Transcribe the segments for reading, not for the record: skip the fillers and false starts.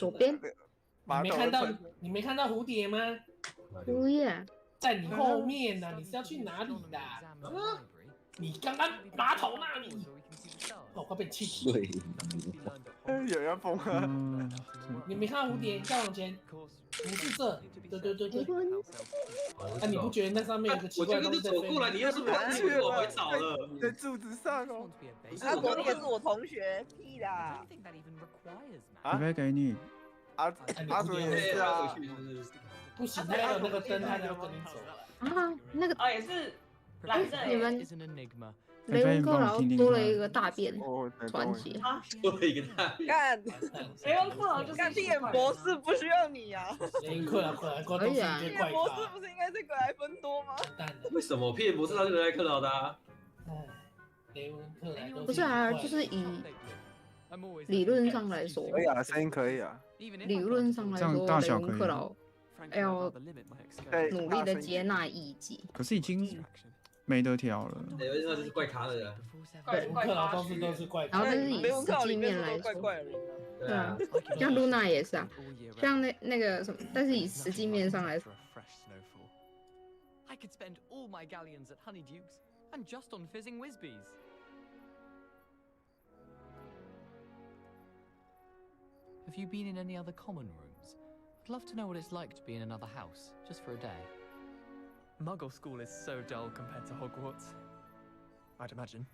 左边。你没看到蝴蝶吗？不要，在你后面呢、你是要去哪里的？你刚刚马桶那里。哦，快被气死！有人疯了。你没看到蝴蝶？你再往前，不是这，对。那你不觉得那上面有个奇怪的东西在飞？我就走过来，你要是没去，我回找了。在柱子上哦。阿伯，你也是我同学，屁啦！准备给你。阿祖也是啊。不行，他要有那个灯，他才要跟你走。啊，那个也是蓝色。你们雷文克劳多了一个大便传奇啊，多了一个大便。干，雷文克劳就是干屁眼博士不需要你啊！雷文克劳可以啊，屁眼博士不是应该是格莱芬多吗？为什么屁眼博士他是格莱克劳的啊？雷文克劳不是啊，就是以理论上来说，可以啊，声音可以啊。理论上来说，雷文克劳要努力的接纳异己。可是已经没得挑了。雷文克劳就是怪咖的人。雷文克劳都是怪咖。然后但是以实际面来说，对啊，像露娜也是啊，像那个什么，但是以实际面上来说。I could spend all my galleons at Honeyduke's and just on fizzing Whizbees. Have you been in any other common rooms? I'd love to know what it's like to be in another house, just for a day. Muggle school is so dull compared to Hogwarts. I'd imagine.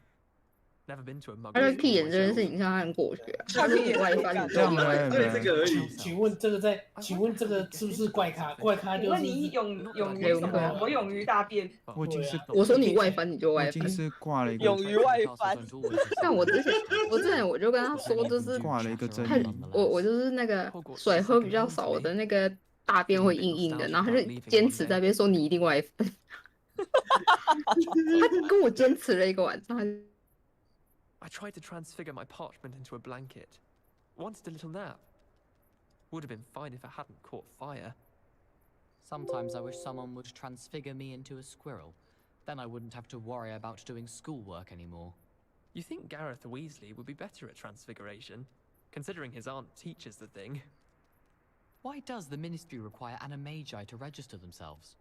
Never been to a Muggle. 他的屁眼这件事情上很过去啊，他屁眼外翻，这样来，对这个而已。请问这个是不是怪咖？怪咖就是。问你勇于什么？我勇于大便。我已经是，我说你外翻你就外翻。我已经是挂了一个。勇于外翻。但我之前我就跟他说，就是挂了一个针。我就是那个水喝比较少的那个大便会硬硬的，然后他就坚持在那边说你一定外翻。他跟我坚持了一个晚上。I tried to transfigure my parchment into a blanket. Wanted a little nap. Would have been fine if it hadn't caught fire. Sometimes I wish someone would transfigure me into a squirrel. Then I wouldn't have to worry about doing schoolwork anymore. You think Gareth Weasley would be better at transfiguration, considering his aunt teaches the thing? Why does the Ministry require Animagi to register themselves?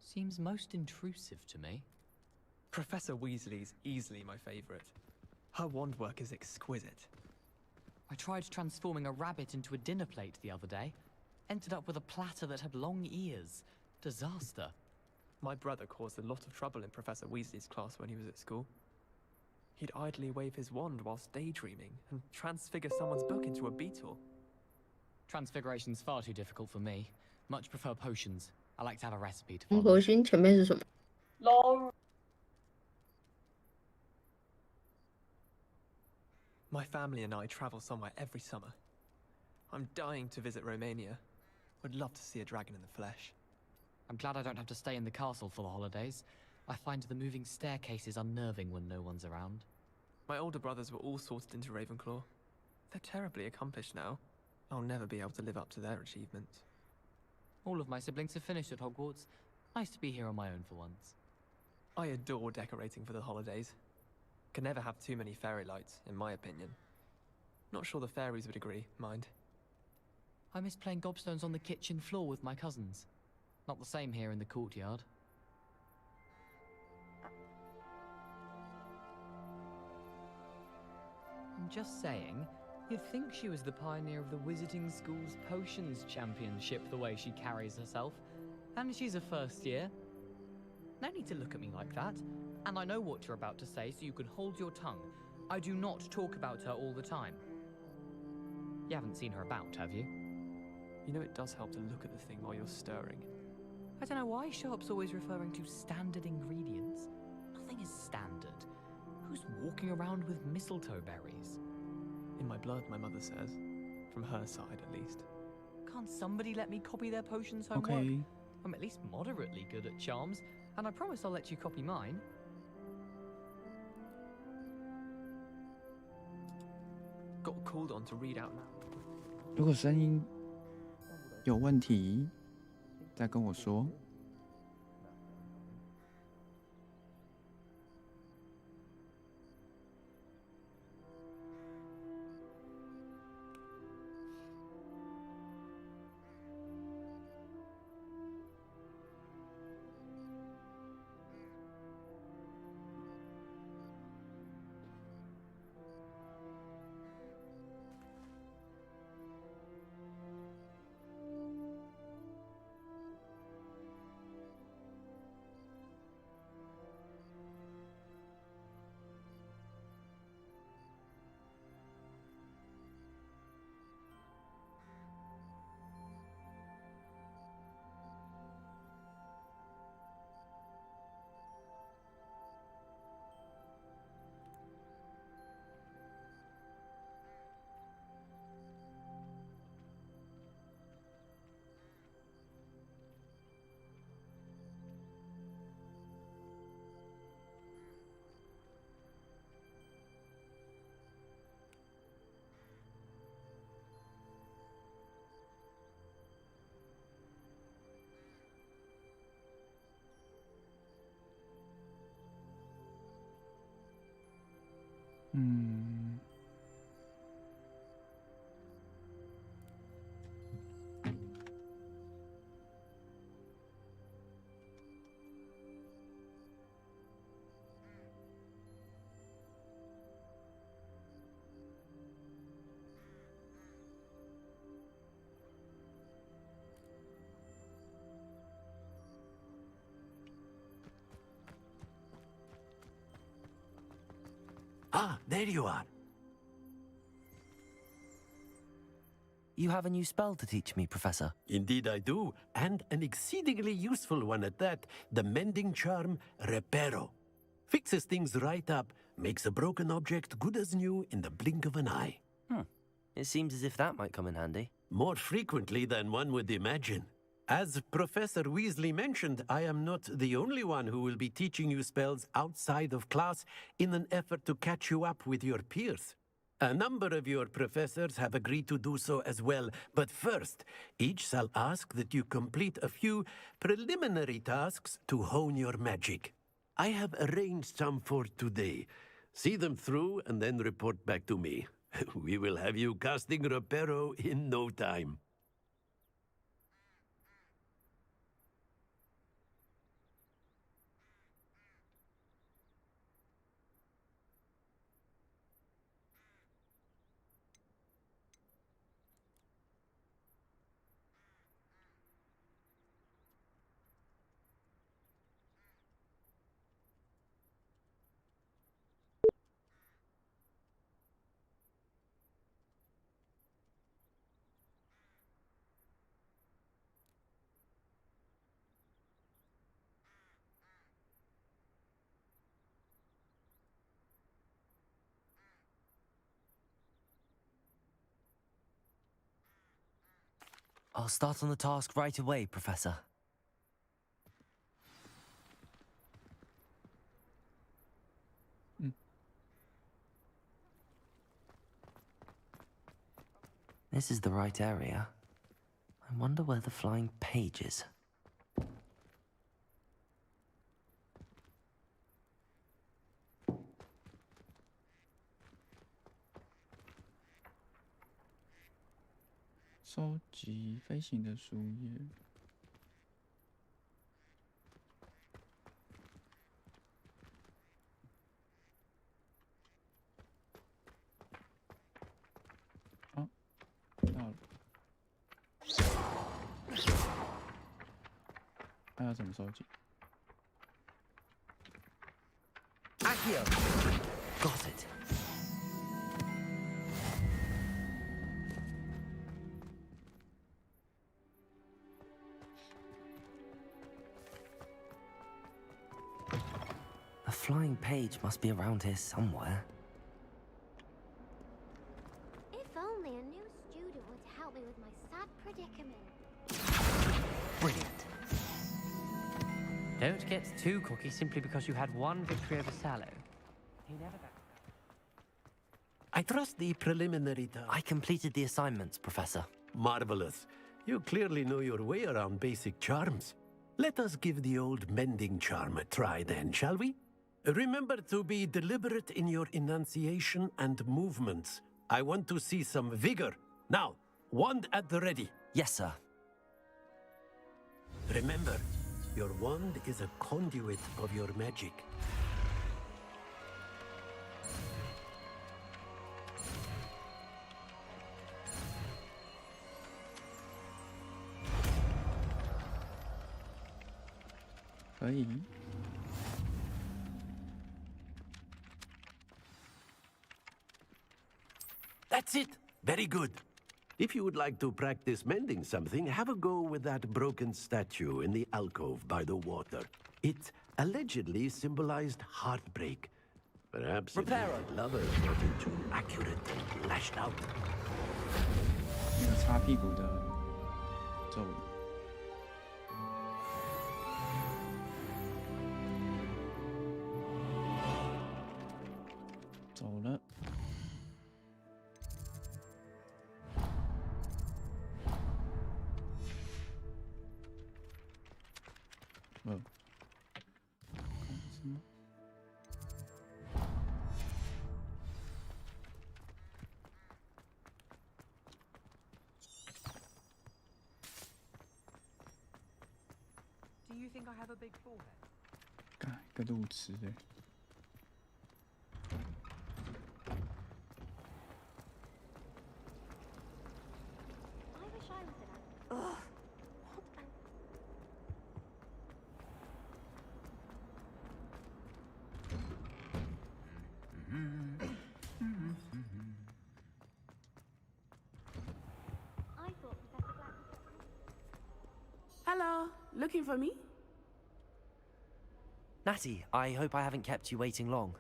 Seems most intrusive to me. Professor Weasley's easily my favourite. Her wand work is exquisite. I tried transforming a rabbit into a dinner plate the other day. Ended up with a platter that had long ears. Disaster. My brother caused a lot of trouble in Professor Weasley's class when he was at school. He'd idly wave his wand whilst daydreaming and transfigure someone's book into a beetle. Transfiguration's far too difficult for me. Much prefer potions. I like to have a recipe to follow. 核心前面是什么？ My family and I travel somewhere every summer. I'm dying to visit Romania. Would love to see a dragon in the flesh. I'm glad I don't have to stay in the castle for the holidays. I find the moving staircases unnerving when no one's around. My older brothers were all sorted into Ravenclaw. They're terribly accomplished now. I'll never be able to live up to their achievements. All of my siblings have finished at Hogwarts. Nice to be here on my own for once. I adore decorating for the holidays. Can never have too many fairy lights, in my opinion. Not sure the fairies would agree, mind. I miss playing gobstones on the kitchen floor with my cousins. Not the same here in the courtyard. I'm just saying, you'd think she was the pioneer of the Wizarding School's Potions Championship the way she carries herself. And she's a first year. No need to look at me like that. And I know what you're about to say, so you can hold your tongue. I do not talk about her all the time. You haven't seen her about, have you? You know it does help to look at the thing while you're stirring. I don't know why Sharp's always referring to standard ingredients. Nothing is standard. Who's walking around with mistletoe berries? In my blood, my mother says. From her side, at least. Can't somebody let me copy their potions homework? Okay. I'm at least moderately good at charms, and I promise I'll let you copy mine. Got called on to read out now. 如果声音有问题，再跟我说。Ah, there you are. You have a new spell to teach me, Professor. Indeed I do, and an exceedingly useful one at that. The mending charm, Reparo. Fixes things right up, makes a broken object good as new in the blink of an eye. It seems as if that might come in handy. More frequently than one would imagine. As Professor Weasley mentioned, I am not the only one who will be teaching you spells outside of class in an effort to catch you up with your peers. A number of your professors have agreed to do so as well, but first, each shall ask that you complete a few preliminary tasks to hone your magic. I have arranged some for today. See them through and then report back to me. We will have you casting Reparo in no time. I'll start on the task right away, Professor. This is the right area. I wonder where the flying page is.收集飞行的树叶。啊，到了。那要怎么收集 Accio! Got it. The flying page must be around here somewhere. If only a new student would help me with my sad predicament. Brilliant. Don't get too cocky simply because you had one victory over Sallow. He never got... I trust the preliminary task. I completed the assignments, Professor. Marvelous. You clearly know your way around basic charms. Let us give the old mending charm a try then, shall we? Remember to be deliberate in your enunciation and movements. I want to see some vigor. Now, wand at the ready. Yes, sir. Remember, your wand is a conduit of your magic. That's it. Very good. If you would like to practice mending something, have a go with that broken statue in the alcove by the water. It allegedly symbolized heartbreak. Perhaps if the lover wasn't too accurate and lashed out. 那个擦屁股的咒语。走了。什么？ Do you think I have a big forehead? 干一个路痴哎。 Ugh. Hello, looking for me? Natty, I hope I haven't kept you waiting long.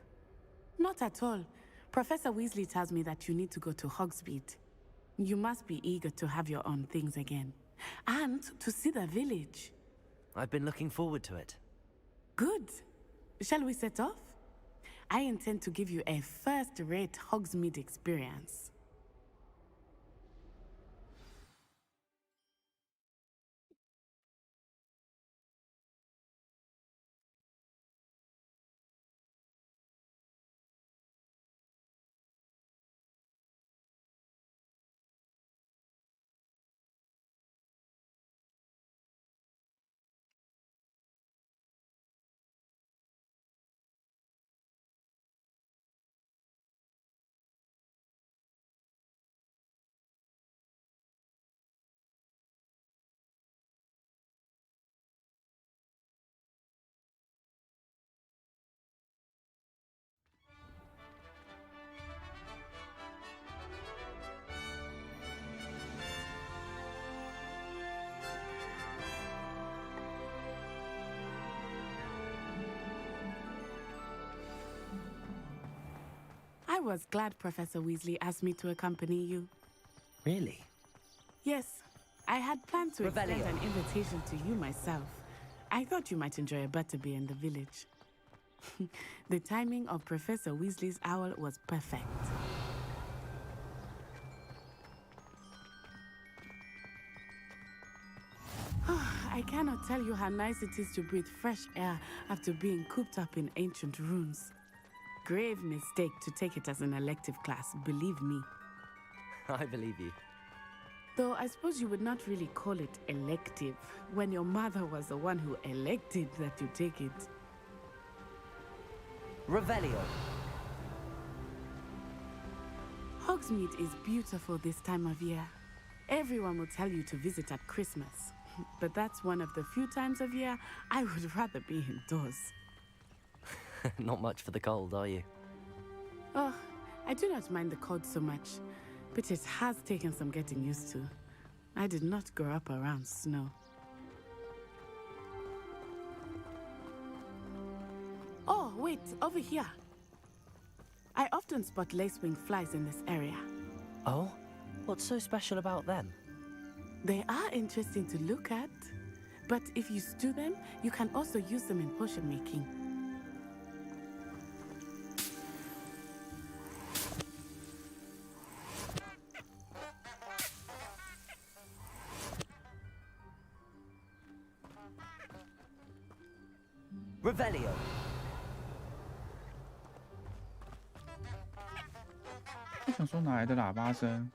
Not at all. Professor Weasley tells me that you need to go to Hogsmeade. You must be eager to have your own things again. And to see the village. I've been looking forward to it. Good. Shall we set off? I intend to give you a first-rate Hogsmeade experience. I was glad Professor Weasley asked me to accompany you. Really? Yes, I had planned to extend Revelio. an invitation to you myself. I thought you might enjoy a butterbeer in the village. The timing of Professor Weasley's owl was perfect. I cannot tell you how nice it is to breathe fresh air after being cooped up in ancient ruins. Grave mistake to take it as an elective class, believe me. I believe you. Though I suppose you would not really call it elective when your mother was the one who elected that you take it. Revelio. Hogsmeade is beautiful this time of year. Everyone will tell you to visit at Christmas. But that's one of the few times of year I would rather be indoors. Not much for the cold, are you? Oh, I do not mind the cold so much, but it has taken some getting used to. I did not grow up around snow. Oh, wait, over here. I often spot lacewing flies in this area. Oh? What's so special about them? They are interesting to look at, but if you stew them, you can also use them in potion making. Revelio. 我想说哪来的喇叭声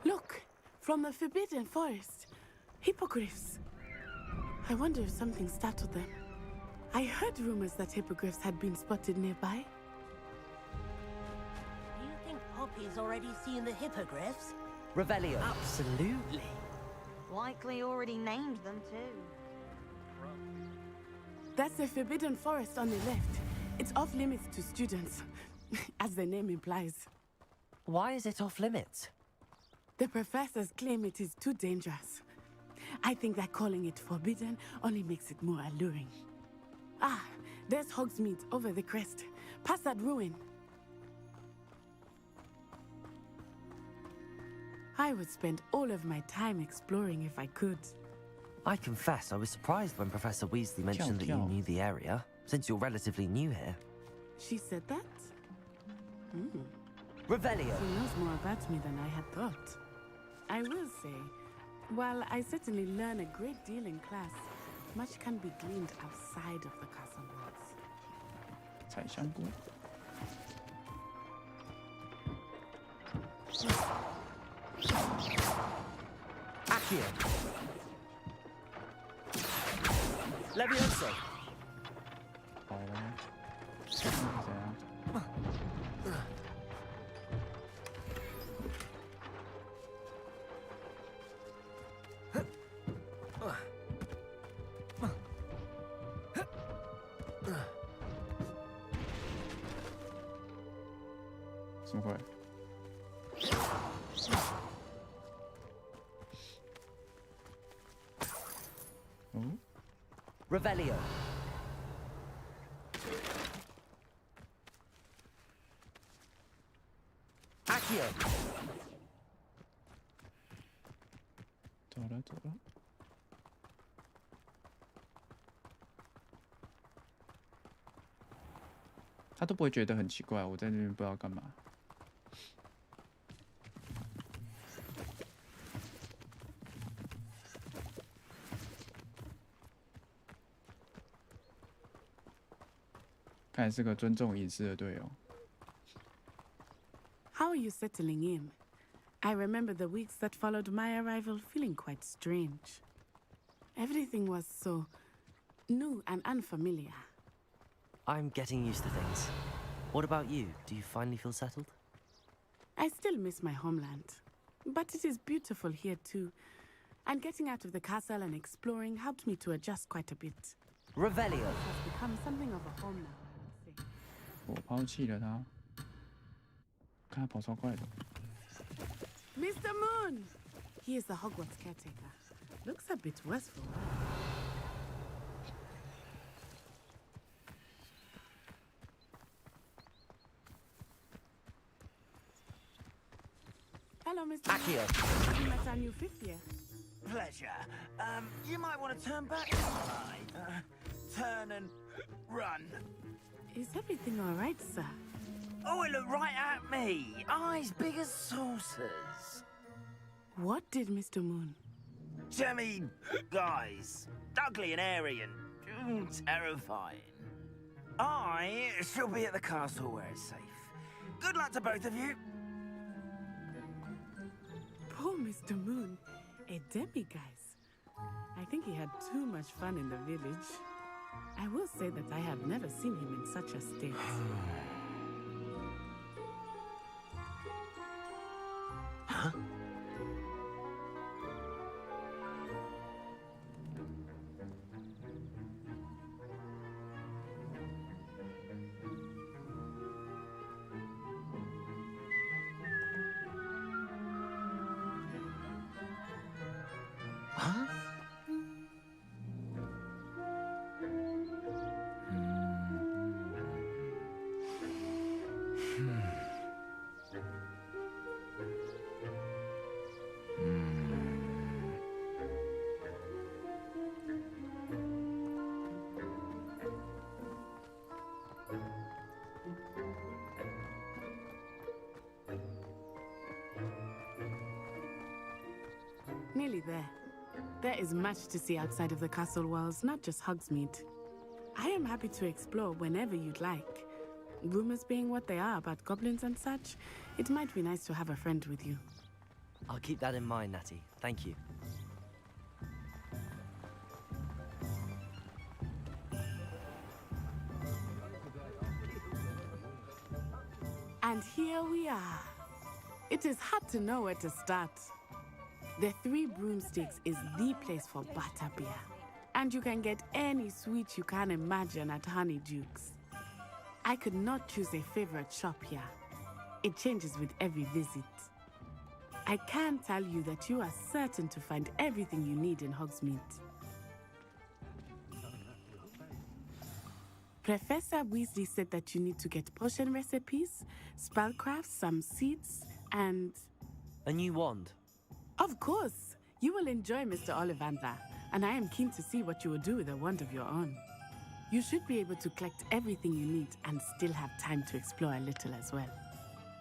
？Look, from the Forbidden Forest. Hippogriffs. I wonder if something startled them. I heard rumors that hippogriffs had been spotted nearby. Do you think Poppy's already seen the hippogriffs? Revelio. Absolutely. Likely already named them too. That's the Forbidden Forest on the left. It's off limits to students, as the name implies. Why is it off limits? The professors claim it is too dangerous. I think that calling it forbidden only makes it more alluring. Ah, there's Hogsmeade over the crest. Past that ruin. I would spend all of my time exploring if I could. I confess I was surprised when Professor Weasley mentioned that you knew the area, since you're relatively new here. She said that? Revelio. She knows more about me than I had thought. I will say, while I certainly learn a great deal in class, much can be gleaned outside of the castle walls. 采香菇。 Accio. Levioso. 好啊，是怎样？ Huh? 什么鬼？哦 Revelio. Accio. 走了走了。他都不会觉得很奇怪，我在那边不知道干嘛。看来是个尊重隐私的队友。How are you settling in? I remember the weeks that followed my arrival feeling quite strange. Everything was so new and unfamiliar. I'm getting used to things. What about you? Do you finally feel settled? I still miss my homeland, but it is beautiful here too. And getting out of the castle and exploring helped me to adjust quite a bit. Revelio. It has become something of a home now, I must say. 我抛弃了他，看他跑超快的。 Mr. Moon! He is the Hogwarts caretaker. Looks a bit worse for wear. Hello, Mr. Accio. Moon. We met our new fifth year. Pleasure. You might want to turn back this side. Turn and run. Is everything all right, sir? Oh, it looked right at me. Eyes big as saucers. What did Mr. Moon? Jemmy, guys. Ugly and airy and terrifying. I shall be at the castle where it's safe. Good luck to both of you. Poor Mr. Moon. A demiguise. I think he had too much fun in the village. I will say that I have never seen him in such a state. Huh? Huh? Nearly there. There is much to see outside of the castle walls, not just Hogsmeade. I am happy to explore whenever you'd like. Rumors being what they are about goblins and such, it might be nice to have a friend with you. I'll keep that in mind, Natty. Thank you. And here we are. It is hard to know where to start. The Three Broomsticks is the place for butterbeer. And you can get any sweet you can imagine at Honeydukes. I could not choose a favorite shop here. It changes with every visit. I can tell you that you are certain to find everything you need in Hogsmeade. Professor Weasley said that you need to get potion recipes, spellcrafts, some seeds, and... A new wand. Of course! You will enjoy Mr. Ollivander, and I am keen to see what you will do with a wand of your own. You should be able to collect everything you need and still have time to explore a little as well.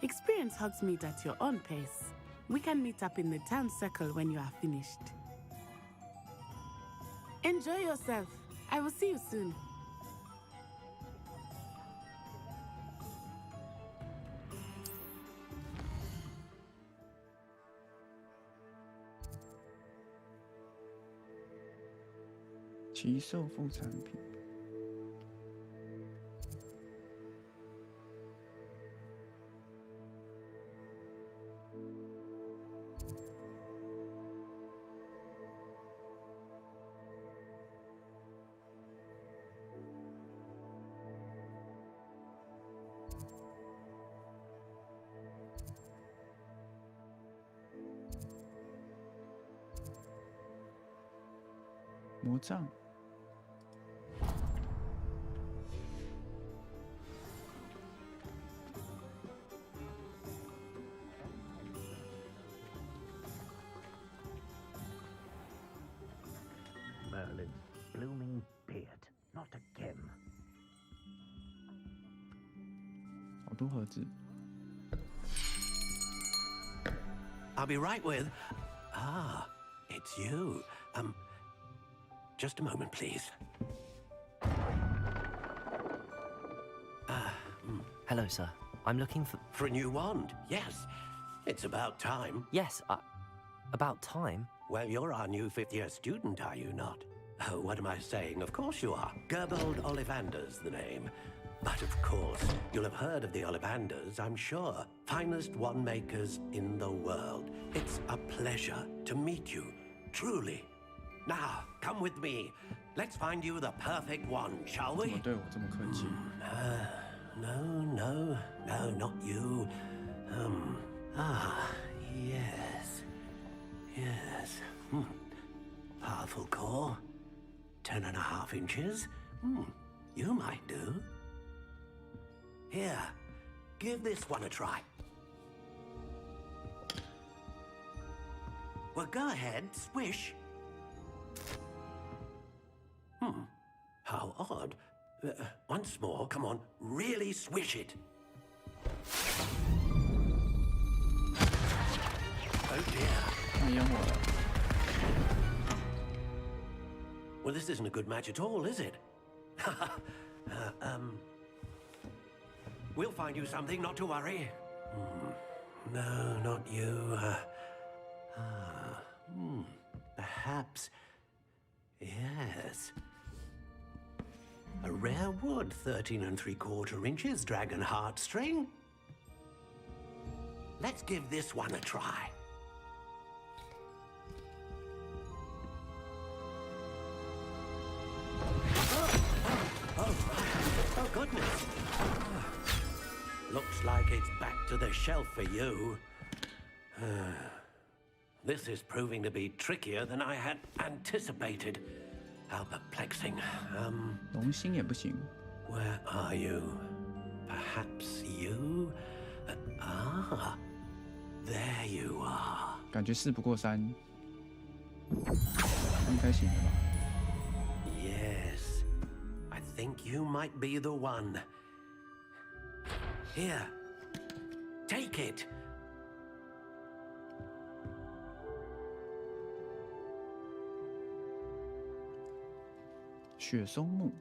Experience Hogsmeade at your own pace. We can meet up in the town circle when you are finished. Enjoy yourself. I will see you soon.奇兽副产品。魔杖。Merlin's blooming beard, not again. 好多盒子。 I'll be right with. Ah, it's you. Just a moment, please. Hello, sir. I'm looking for... For a new wand, yes. It's about time. Yes, about time? Well, you're our new fifth-year student, are you not? Oh, what am I saying? Of course you are. Gerbold Ollivander's the name. But of course, you'll have heard of the Ollivanders, I'm sure. Finest wand makers in the world. It's a pleasure to meet you, truly. Now, come with me. Let's find you the perfect wand, shall we? 怎么对我这么客气？ No, not you. Yes. Yes. Powerful core. 10.5 inches. You might do. Here, give this one a try. Well, go ahead, swish. How odd. Once more, come on, really swish it. Oh dear. 淹我了。 Well, this isn't a good match at all, is it? We'll find you something, not to worry. No, not you. Perhaps. Yes. A rare wood, 13 3/4 inches, dragon heartstring. Let's give this one a try. Oh, goodness. Looks like it's back to the shelf for you. This is proving to be trickier than I had anticipated. How perplexing. 龙心也不行。 Where are you? Perhaps you? There you are. 感觉4不过3，应该行的吧？ Yes. I think you might be the one. Here. Take it. 雪松木，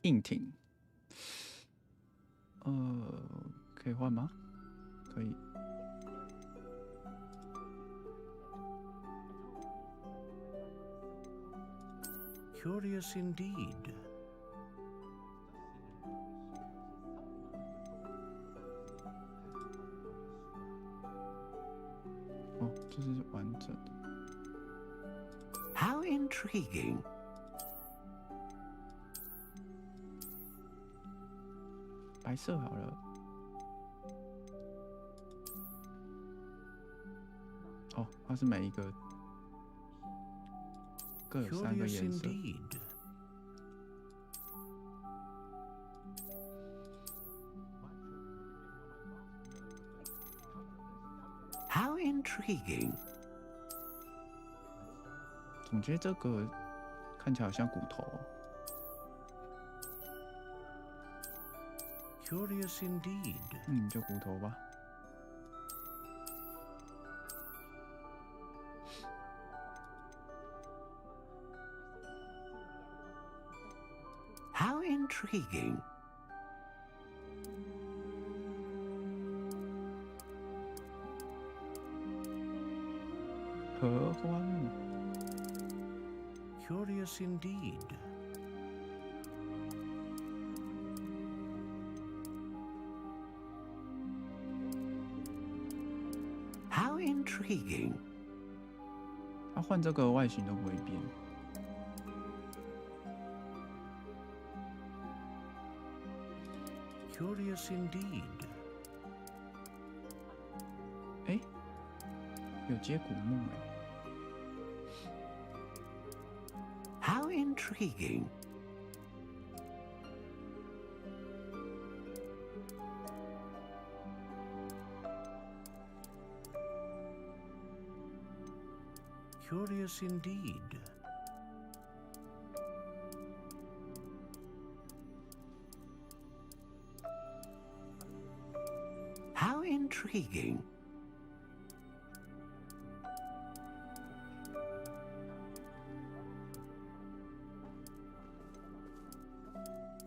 硬挺。可以换吗？可以。 Curious indeed. 哦，这是完整的。 How intriguing. 白色好了。哦，它是每一个各有3个颜色。 How intriguing. 总觉得这个看起来好像骨头。 Curious indeed. 就骨头吧。 How intriguing. 合欢。 Curious indeed. How intriguing. 它换这个外形都不会变。 Curious indeed. 哎，有接骨木哎。How intriguing. Curious indeed. How intriguing.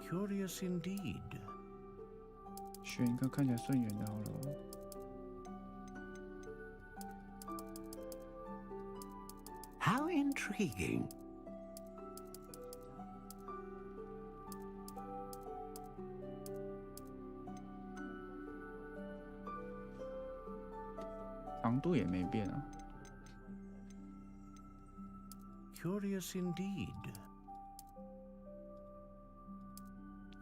Curious indeed. 选一个看起来顺眼的好了。How intriguing. “长度也没变啊。Curious indeed.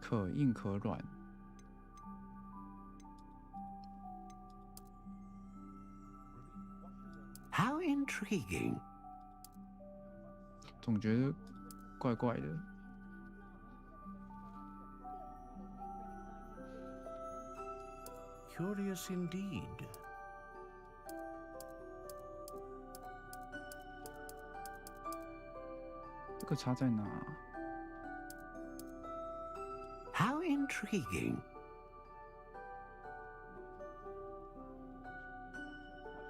可硬可软。How intriguing. 总觉得怪怪的。Curious indeed. 这个差在哪？How intriguing.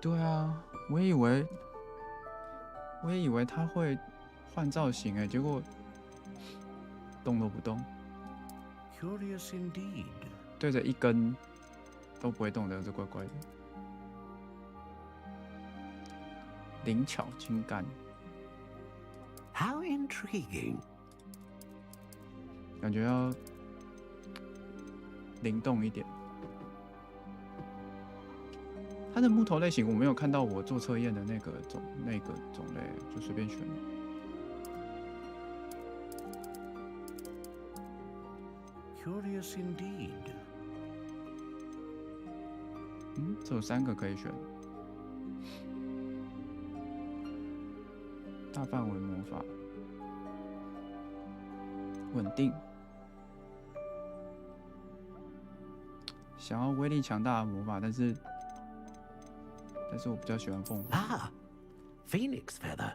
对啊，我也以为他会换造型哎，结果动都不动。Curious indeed. 对着一根都不会动的，这怪怪的。灵巧精干。How intriguing. 感觉要灵动一点。它的木头类型我没有看到我做测验的那个种类，就随便选。Curious indeed. 这有3个可以选。大范围魔法，稳定。想要威力强大的魔法，但是我比较喜欢凤凰。Phoenix feather.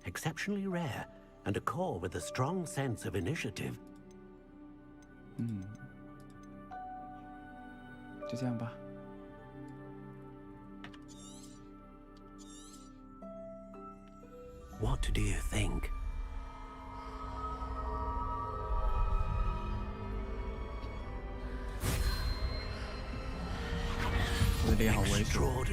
Exceptionally rare, and a core with a strong sense of initiative. 就这样吧。What do you think? 我的脸好猥琐。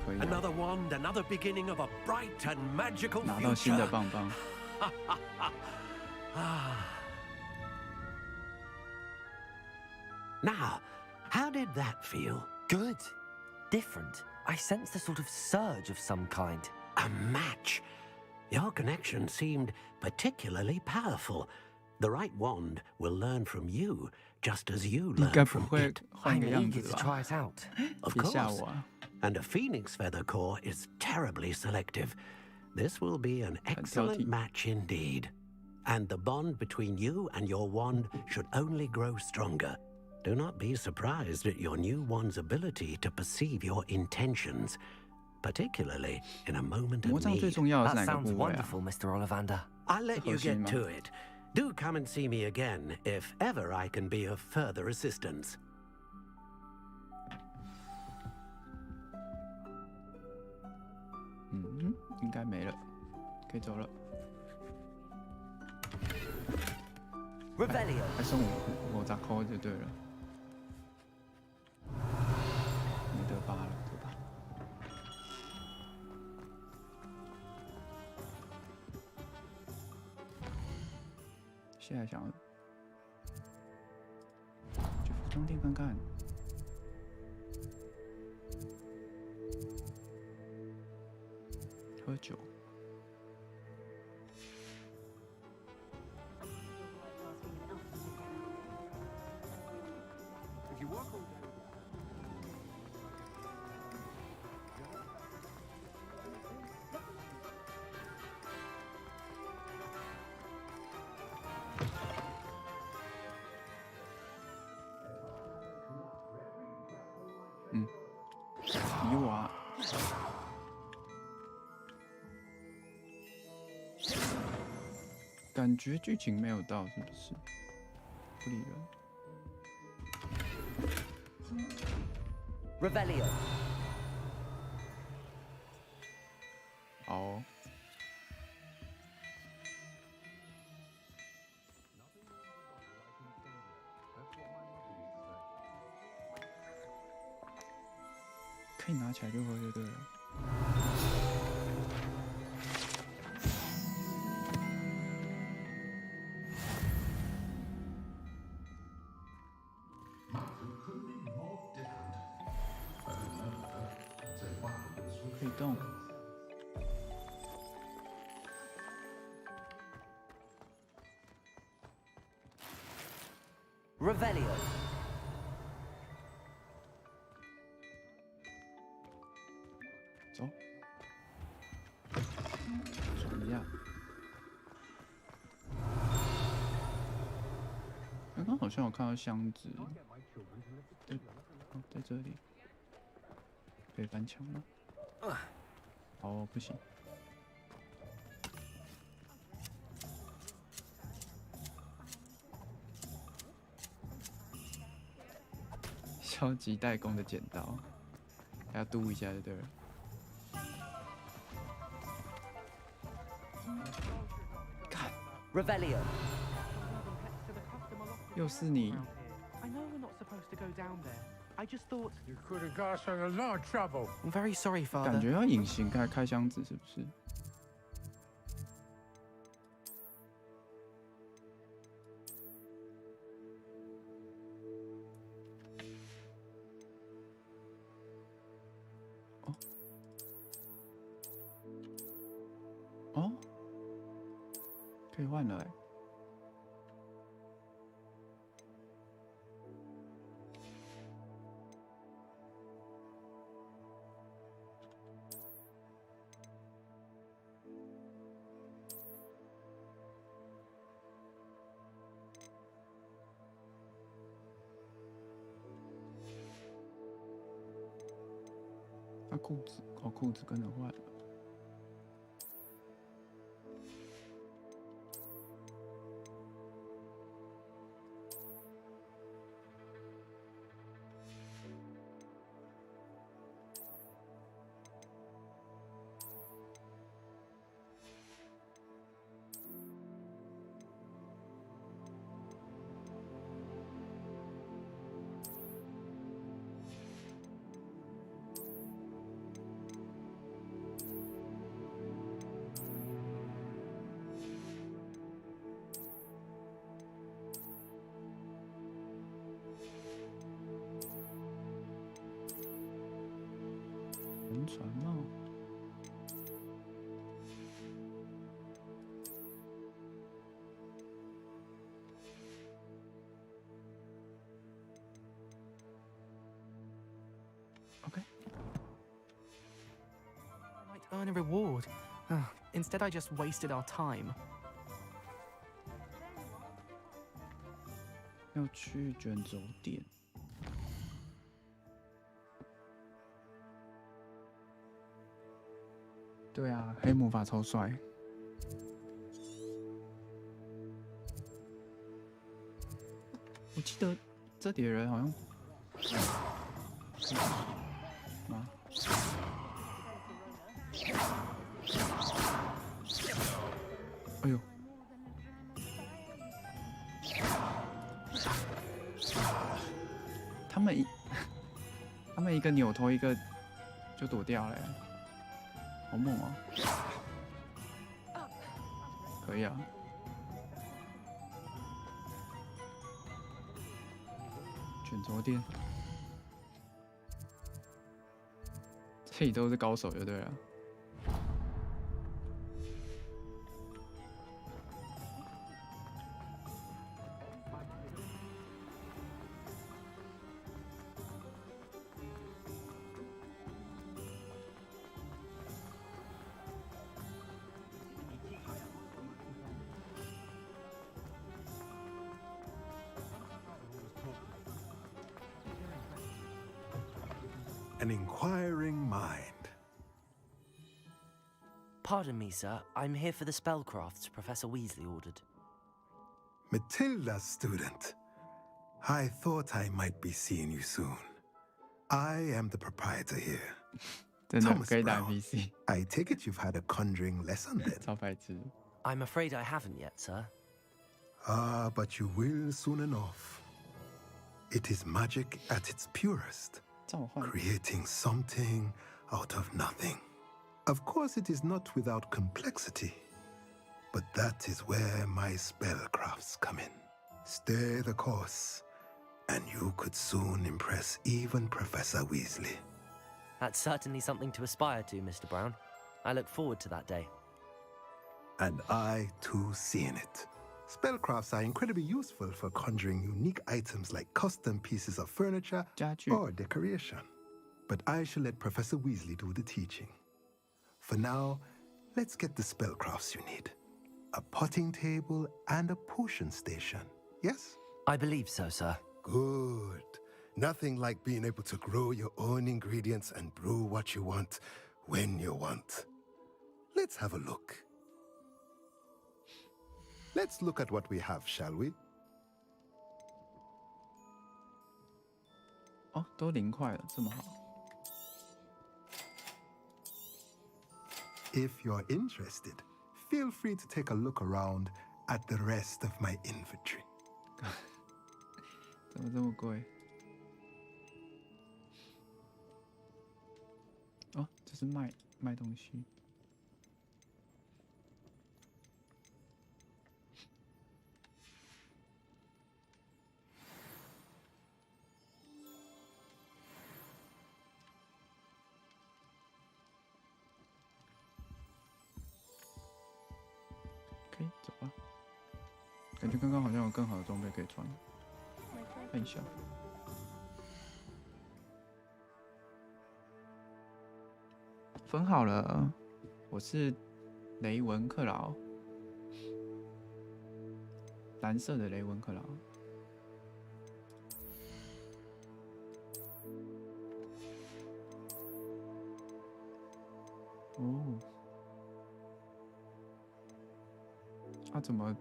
可以。Another wand, another beginning of a bright and magical future. 拿到新的棒棒。Now, how did that feel? Good. Different. I sensed a sort of surge of some kind. A match. Your connection seemed particularly powerful. The right wand will learn from you, just as you learn from it. I'm eager to try it out. Of course. And a phoenix feather core is terribly selective. This will be an excellent match indeed. And the bond between you and your wand should only grow stronger. Do not be surprised at your new wand's ability to perceive your intentions, particularly in a moment of need. That sounds wonderful, Mr. Ollivander. I'll let you get to it. Do come and see me again if ever I can be of further assistance. 应该没了，可以走了。Revelio. 还送我50块就对了。没得拔了，走吧。现在想要去服装店看看。喝酒。感觉剧情没有到，是不是？不理人。Revelio。好哦。可以拿起来就喝就对了。可以动。Revelio。走。转一下。刚刚好像有看到箱子。对，哦，在这里。可以翻墙吗？哦，不行。消极代工的剪刀，还要嘟一下就对了。看 ，Revelio。又是你。I know we're not supposed to go down there. I just thought you could have got us in a lot of trouble. I'm very sorry, Father. 感觉要隐形开箱子是不是？哦，哦，可以换了哎。那裤子，哦，裤子跟着换了。轮船帽。Okay. I might earn a reward. Instead, I just wasted our time. 要去卷轴店。对啊，黑魔法超帅。我记得这里的人好像吗？哎呦！他们一个扭头，一个就躲掉了，好猛哦！可以啊。卷轴店，这里都是高手就对了。An inquiring mind. Pardon me, sir. I'm here for the spellcrafts Professor Weasley ordered. Matilda's student. I thought I might be seeing you soon. I am the proprietor here. Thomas Brown. I take it you've had a conjuring lesson then? I'm afraid I haven't yet, sir. Ah, but you will soon enough. It is magic at its purest, creating something out of nothing. Of course, it is not without complexity, but that is where my spellcrafts come in. Stay the course, and you could soon impress even Professor Weasley. That's certainly something to aspire to, Mr. Brown. I look forward to that day. And I, too, seeing it. Spellcrafts are incredibly useful for conjuring unique items like custom pieces of furniture or decoration. But I shall let Professor Weasley do the teaching. For now, let's get the spellcrafts you need. A potting table and a potion station, yes? I believe so, sir. Good. Nothing like being able to grow your own ingredients and brew what you want when you want. Let's have a look. Let's look at what we have, shall we? 哦，都0块了，这么好。If you're interested, feel free to take a look around at the rest of my inventory. 怎么这么贵？哦，这是卖东西。可以走吧，感觉刚刚好像有更好的装备可以穿。看一下，分好了，我是雷文克劳，蓝色的雷文克劳。哦。啊，怎么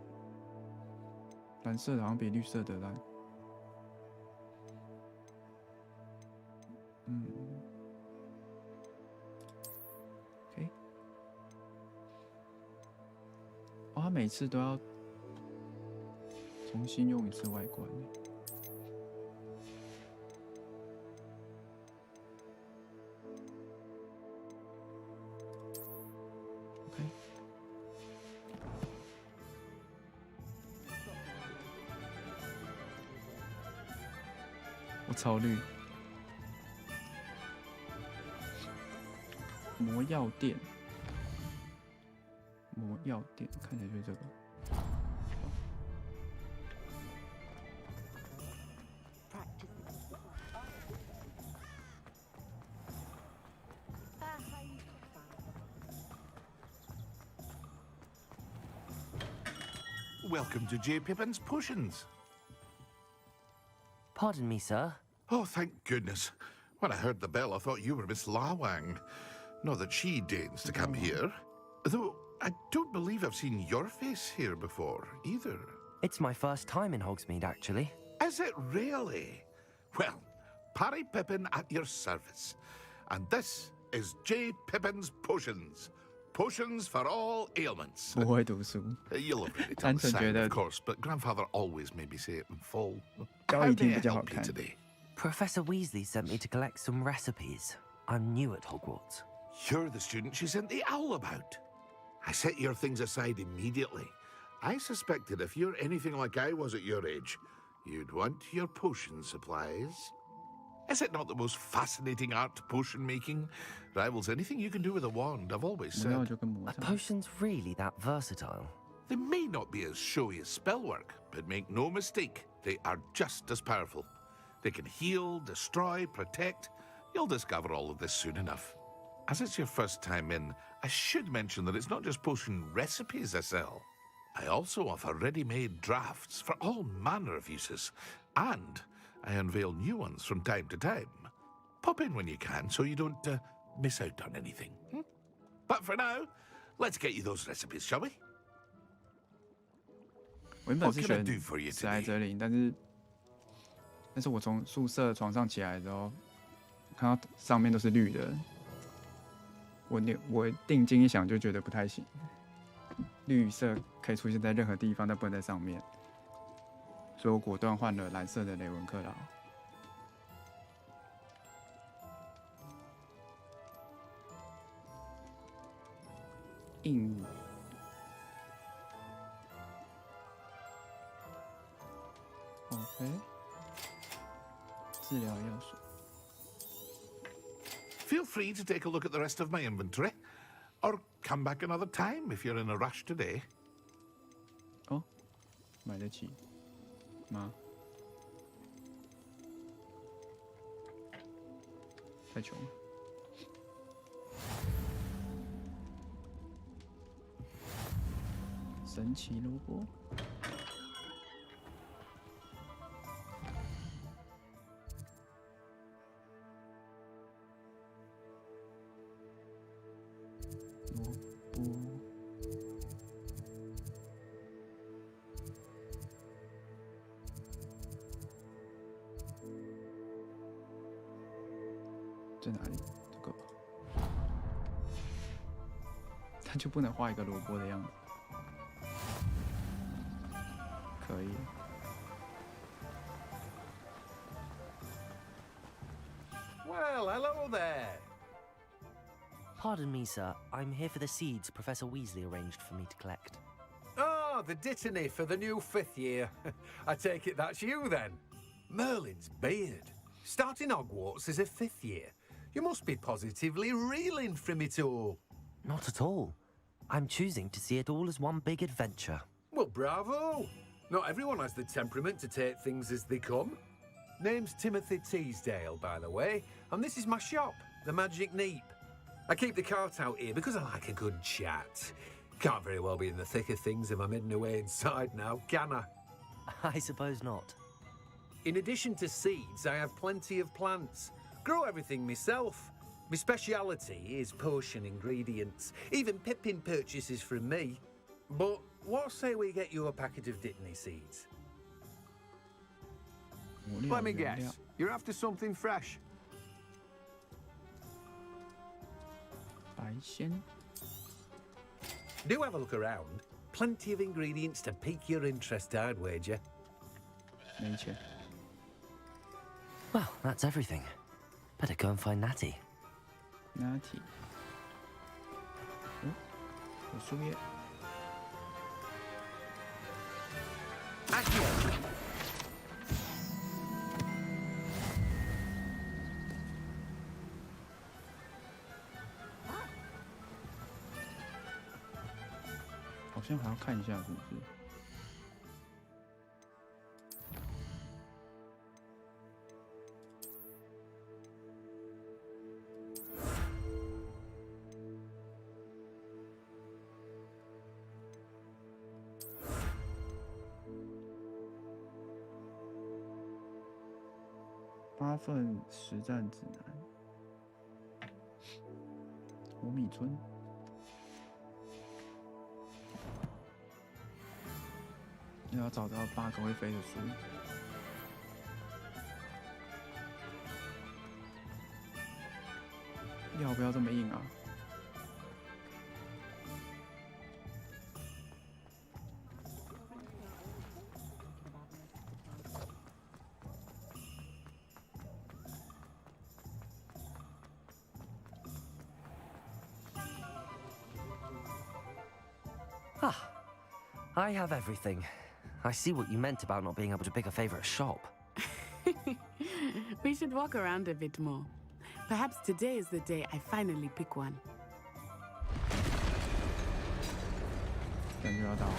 蓝色的好像比绿色的烂？OK。哦，他每次都要重新用一次外观。我超绿。魔药店，魔药店看起来就是这个。Welcome to J. Pippin's Potions. Pardon me, sir. Oh, thank goodness. When I heard the bell, I thought you were Miss Lawang. Not that she deigns to come here. Though, I don't believe I've seen your face here before, either. It's my first time in Hogsmeade, actually. Is it really? Well, Parry Pippin at your service. And this is J. Pippin's Potions. Potions for all ailments. 不会读书。 You'll have already done the sound, of course, but Grandfather always made me say it in full. 教 How 一听 may I 比较好 help you 看。 today? Professor Weasley sent me to collect some recipes. I'm new at Hogwarts. You're the student she sent the owl about. I set your things aside immediately. I suspected if you're anything like I was at your age, you'd want your potion supplies. Is it not the most fascinating art, potion making? Rivals anything you can do with a wand, I've always said. Are potions really that versatile? They may not be as showy as spellwork, but make no mistake, they are just as powerful. They can heal, destroy, protect. You'll discover all of this soon enough. As it's your first time in, I should mention that it's not just potion recipes I sell. I also offer ready-made drafts for all manner of uses, and I unveil new ones from time to time. Pop in when you can so you don't miss out on anything. But for now, Let's get you those recipes, shall we? 我原本是选史莱哲林，但是我从宿舍床上起来之后，看到上面都是绿的，我定睛一想就觉得不太行。绿色可以出现在任何地方，但不能在上面，所以我果断换了蓝色的雷文克劳。硬。 OK， 治疗药水。 Feel free to take a look at the rest of my inventory, or come back another time if you're in a rush today. 哦，买得起吗？太穷了。神奇萝卜。 在哪里？这个吧，他就不能画一个萝卜的样子？可以。Well, hello there. Pardon me, sir. I'm here for the seeds Professor Weasley arranged for me to collect. Ah, the dittany for the new 5th year. I take it that's you then. Merlin's beard. Starting Hogwarts as a 5th year. You must be positively reeling from it all. Not at all. I'm choosing to see it all as one big adventure. Well, bravo. Not everyone has the temperament to take things as they come. Name's Timothy Teasdale, by the way, and this is my shop, the Magic Neep. I keep the cart out here because I like a good chat. Can't very well be in the thick of things if I'm hidden away inside now, can I? I suppose not. In addition to seeds, I have plenty of plants. Grow everything myself. My speciality is potion ingredients. Even Pippin purchases from me. But what say we get you a packet of Dittany seeds? Let me guess. You're after something fresh. 白仙 Do have a look around. Plenty of ingredients to pique your interest, I'd wager. 没钱。 Well, that's everything. Better go and find Natty. Natty. 哦，有树叶。好像还要看一下，是不是？ 8份实战指南，火米村。要找到8个会飞的书。要不要这么硬啊？ Ah, I have everything. I see what you meant about not being able to pick a favorite shop. We should walk around a bit more. Perhaps today is the day I finally pick one. 感觉要到了。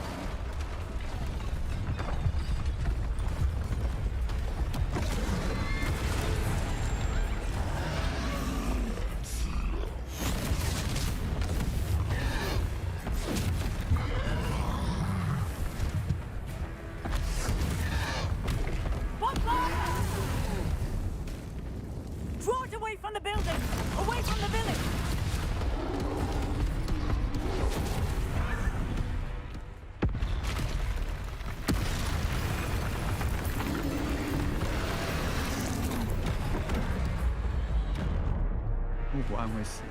Draw it away from the building! Away from the village! 不按会死。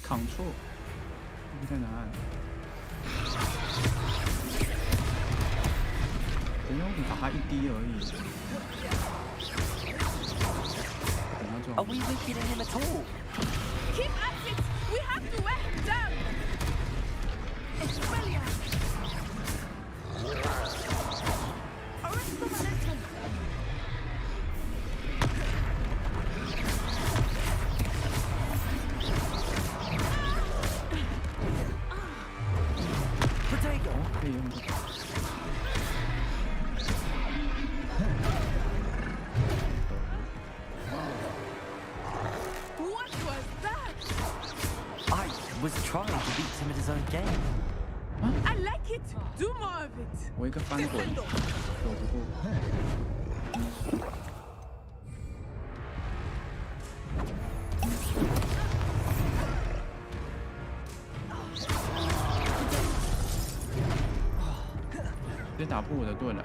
Ctrl， 你在哪按？等一下，我打他1滴而已。等他撞。 Are we weakening him at all? Keep at it! We have to wear him down! Expelliarmus! Arresto momentum! Potato! 可以用的。What was that? I was trying to beat him at his own game. I like it! Do more of it! 我一个翻滚，躲不过。别打破我的盾了。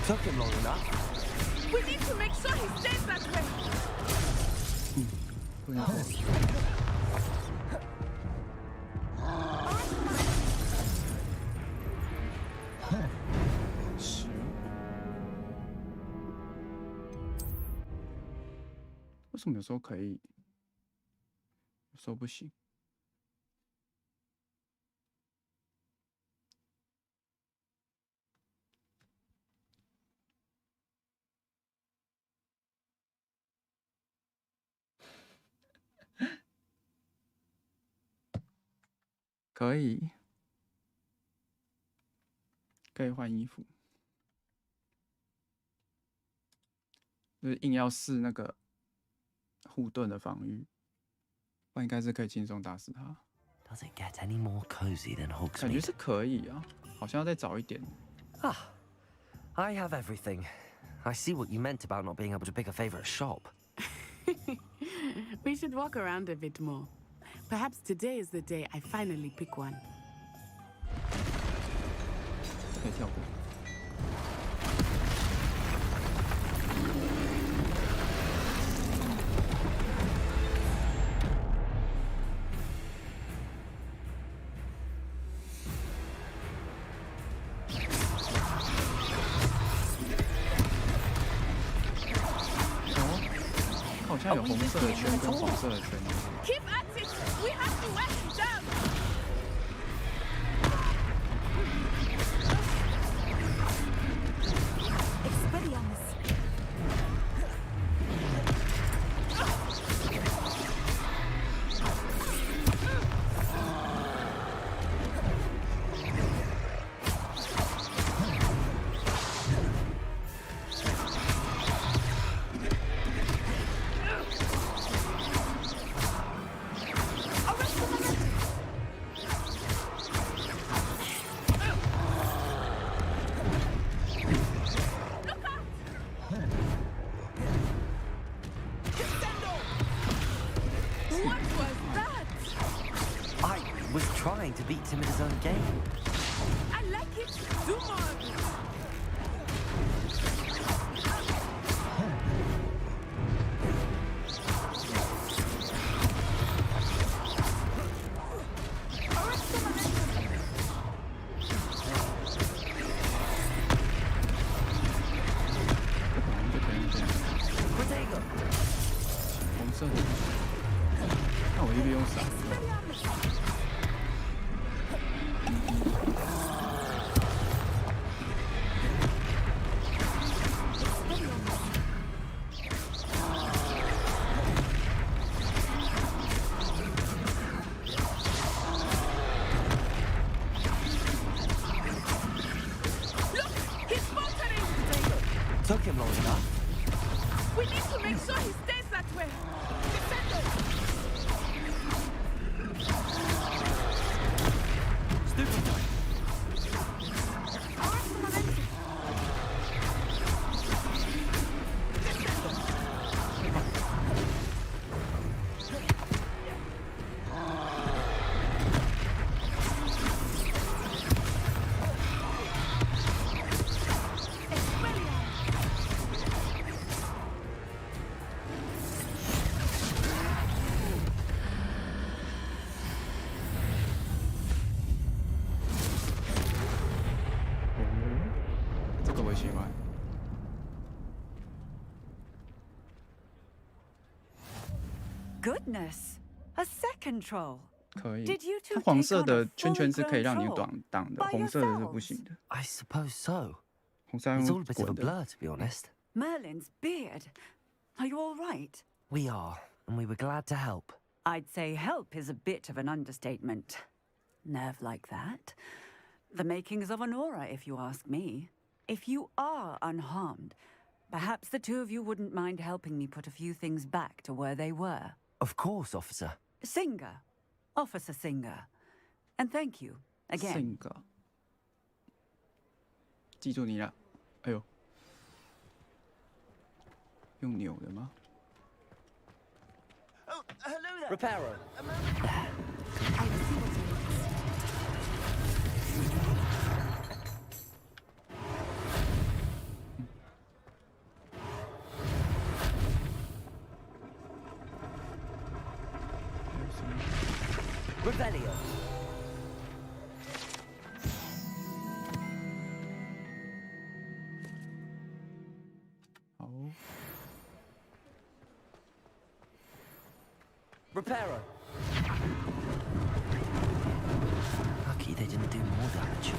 Took him long enough. We need to make sure he stays that way! 不要。为什么有时候可以，有时候不行？可以，可以换衣服，就是硬要试那个护盾的防御，不然应该是可以轻松打死他。Does it get any more cozy than Hogsmeade? 感觉是可以啊，好像要再早一点。Ah, I have everything. I see what you meant about not being able to pick a favorite shop. We should walk around a bit more. Perhaps today is the day I finally pick one. 可以跳过。好像有红色的圈跟黄色的圈。Keep at it! We have to wear him down! Expelliarmus! Trying to beat him at his own game. I like it. Do more of it. Potato. 色的，那我一个用闪。Took him long enough. We need to make sure he stays that way. Stupid guy. Goodness, a second troll. 可以 Did you two， 它黄色 take on 的 a 圈圈是 fully 可以让你 grown troll 挡的， by 红色的是不行的。 I suppose so. 红色要 It's all 用 a bit of a 滚的。 blur, to be honest. Merlin's beard. Are you all right? We are, and we were glad to help. I'd say help is a bit of an understatement. Nerve like that. The makings of an aura, if you ask me. If you are unharmed, perhaps the two of you wouldn't mind helping me put a few things back to where they were. Of course, officer. Singer. Officer Singer. And thank you, again. Singer. 记住你了。哎呦，用扭的吗？ Oh, hello there. Reparo. Revelio. Oh. Reparo. Lucky they didn't do more damage.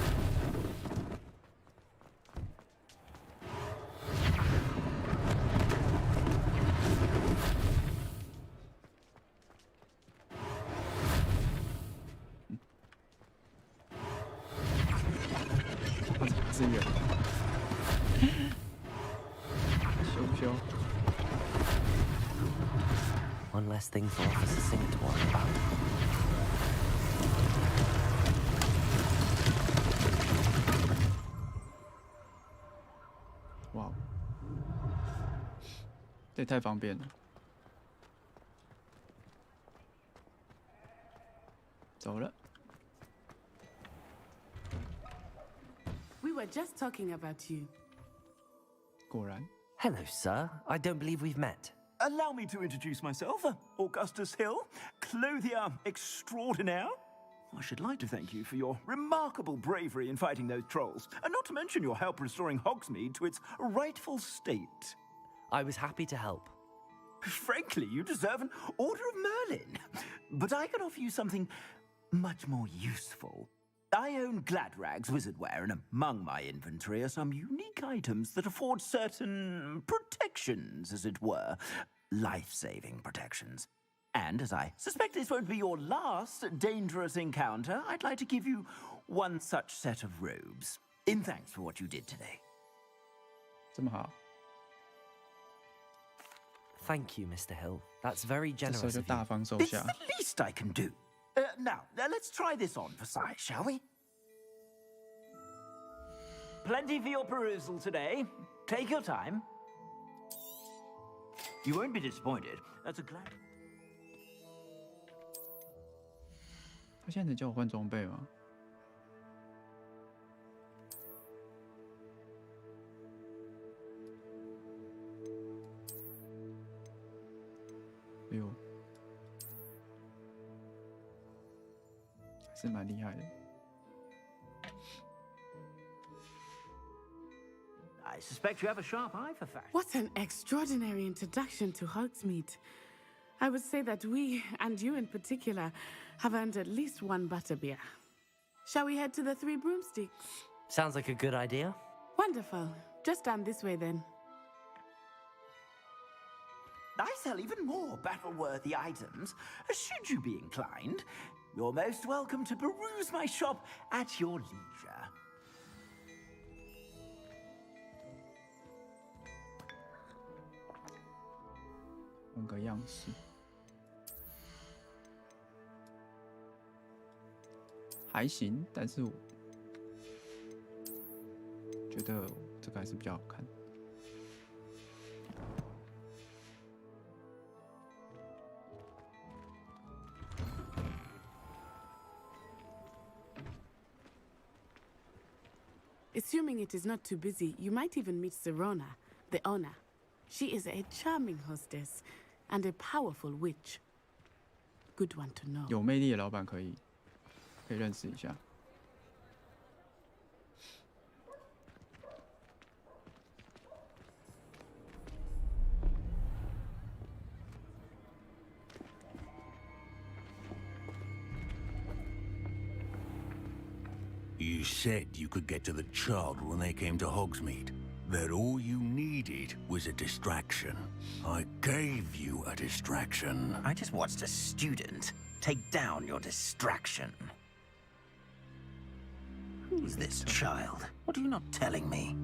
One less thing for Officer Singer to worry about. Wow. 这也太方便了。走了。 We were just talking about you. 果然。 Hello, sir. I don't believe we've met. Allow me to introduce myself, Augustus Hill, clothier extraordinaire. I should like to thank you for your remarkable bravery in fighting those trolls, and not to mention your help restoring Hogsmeade to its rightful state. I was happy to help. Frankly, you deserve an Order of Merlin. But I can offer you something much more useful. I own Gladrag's wizardware, and among my inventory are some unique items that afford certain protections, as it were. Life-saving protections. And as I suspect this won't be your last dangerous encounter, I'd like to give you one such set of robes, in thanks for what you did today. 这么好。 Thank you, Mr. Hill. That's very 这时候 generous 就 of 大 you. 方收 It's 下。 the least I can do. Now, let's try this on for size, shall we? Plenty for your perusal today. Take your time. You won't be disappointed. That's a glad. 他现在能叫我换装备吗？哎呦，还是蛮厉害的。 I suspect you have a sharp eye for fashion. What an extraordinary introduction to Hogsmeade. I would say that we, and you in particular, have earned at least one butterbeer. Shall we head to the Three Broomsticks? Sounds like a good idea. Wonderful. Just down this way then. I sell even more battle-worthy items. Should you be inclined, you're most welcome to peruse my shop at your leisure. 换个样式，还行，但是我觉得这个还是比较好看。Assuming it is not too busy, you might even meet Serona, the owner. She is a charming hostess and a powerful witch. Good one to know. 有魅力的老板可以认识一下。You said you could get to the child when they came to Hogsmeade. That all you needed was a distraction. I gave you a distraction. I just watched a student take down your distraction. Who's this child? What are you not telling me?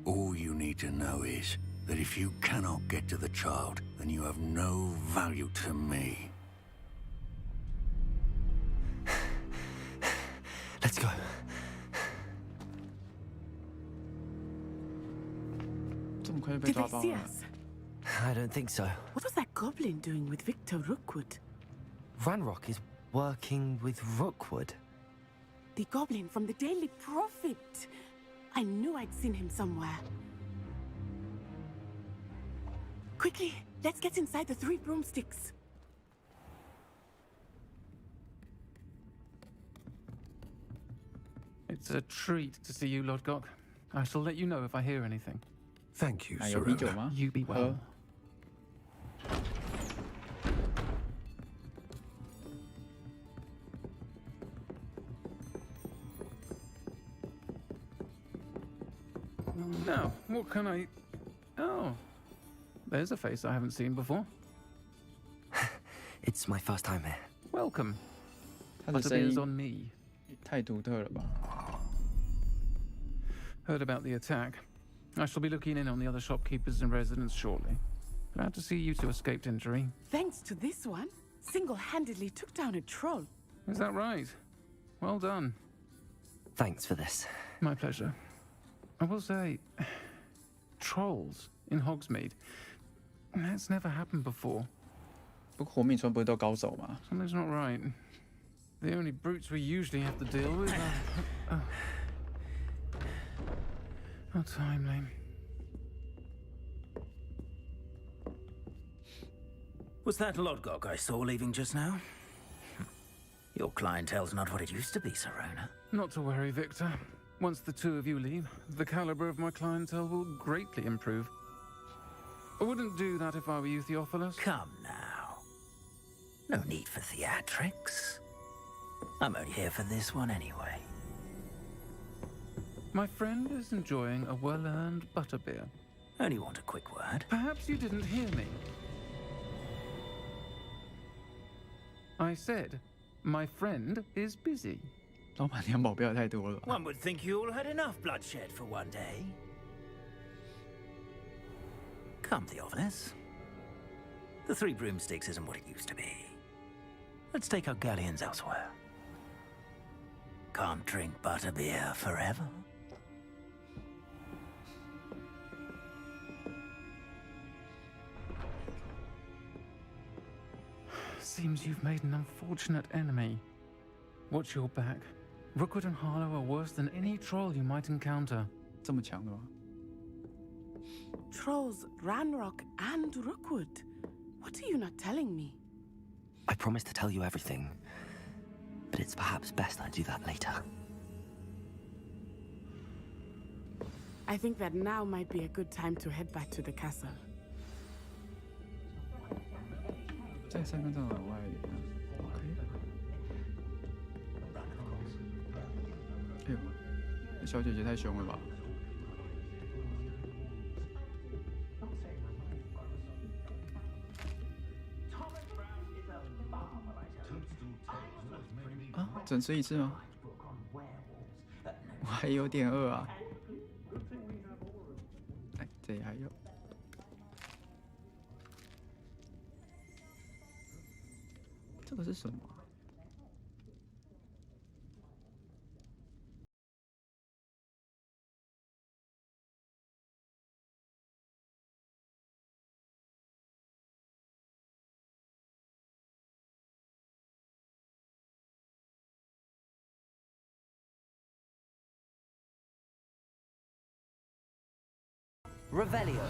All you need to know is that if you cannot get to the child, then you have no value to me. Let's go. Did they see us? I don't think so. What was that goblin doing with Victor Rookwood? Ranrock is working with Rookwood. The goblin from the Daily Prophet. I knew I'd seen him somewhere. Quickly, let's get inside the Three Broomsticks. It's a treat to see you, Lodgok. I shall let you know if I hear anything. Thank you, 有啤酒吗？ You be well. Now, what can I... Oh, there's a face I haven't seen before. It's my first time here. Welcome. 他的声 Butterbeer's 音 on me. 太独特了吧？ Heard about the attack. I shall be looking in on the other shopkeepers and residents shortly. Glad to see you two escaped injury. Thanks to this one, single-handedly took down a troll. Is that right? Well done. Thanks for this. My pleasure. I will say, trolls in Hogsmeade. That's never happened before. 不过火命村不是都高手吗？ Something's not right. The only brutes we usually have to deal with are... How timely. Was that Lodgok I saw leaving just now? Your clientele's not what it used to be, Serona. Not to worry, Victor. Once the two of you leave, the caliber of my clientele will greatly improve. I wouldn't do that if I were you, Theophilus. Come now. No need for theatrics. I'm only here for this one anyway. My friend is enjoying a well-earned butterbeer. Only want a quick word. Perhaps you didn't hear me. I said, my friend is busy. 老板娘保镖也太多了吧。 One would think you all had enough bloodshed for one day. Come, Theophilus. The Three Broomsticks isn't what it used to be. Let's take our galleons elsewhere. Can't drink butterbeer forever. Seems you've made an unfortunate enemy. Watch your back. Rookwood and Harlow are worse than any troll you might encounter. 这么强的吗？ Trolls, Ranrock, and Rookwood. What are you not telling me? I promise to tell you everything, but it's perhaps best I do that later. I think that now might be a good time to head back to the castle. 这3个障碍外缘啊 ，OK。哎呦，这小姐姐太凶了吧！啊，整吃一次吗？我还有点饿啊。哎，这里还有。这个是什么啊？Revelio.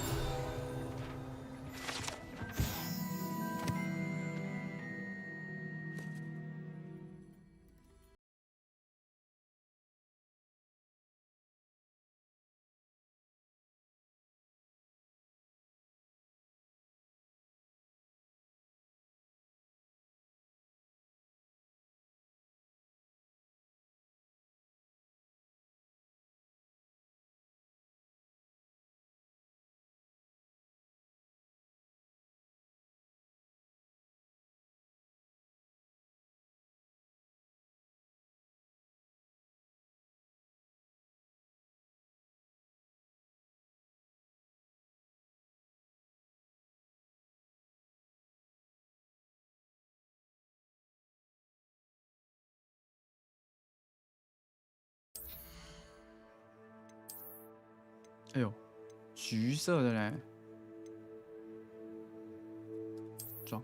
哎呦，橘色的嘞，装。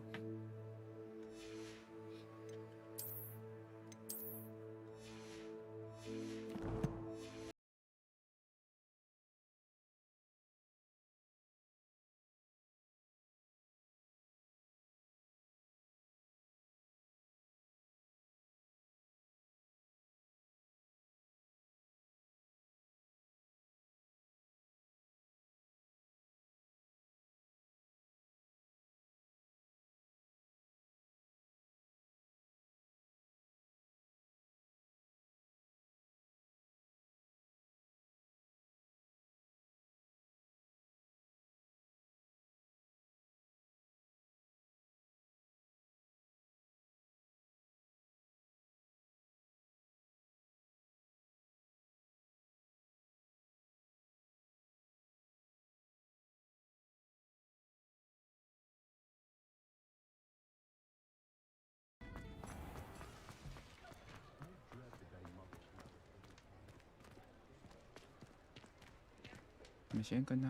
我们先跟他。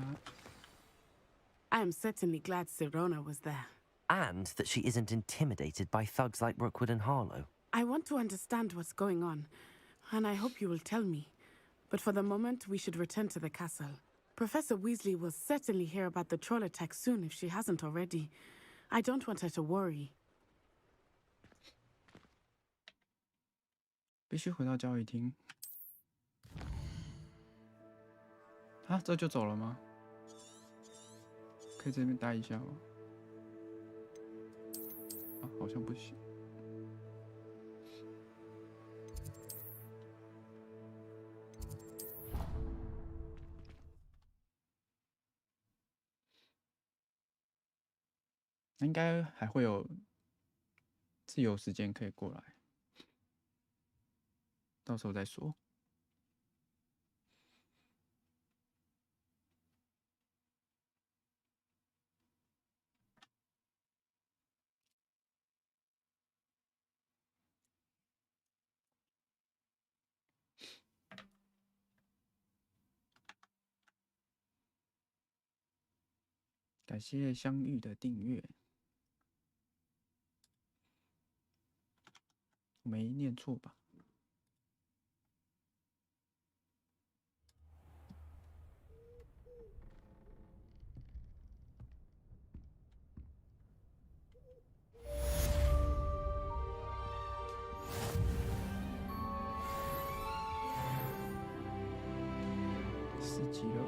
I am certainly glad Sirona was there. And that she isn't intimidated by thugs like Rookwood and Harlow. I want to understand what's going on, and I hope you will tell me. But for the moment, we should return to the castle. Professor Weasley will certainly hear about the troll attack soon if she hasn't already. I don't want her to worry. 必须回到交易厅。啊，这就走了吗？可以这边待一下吗？啊，好像不行。应该还会有自由时间可以过来，到时候再说。感谢相遇的订阅，没念错吧？4级了。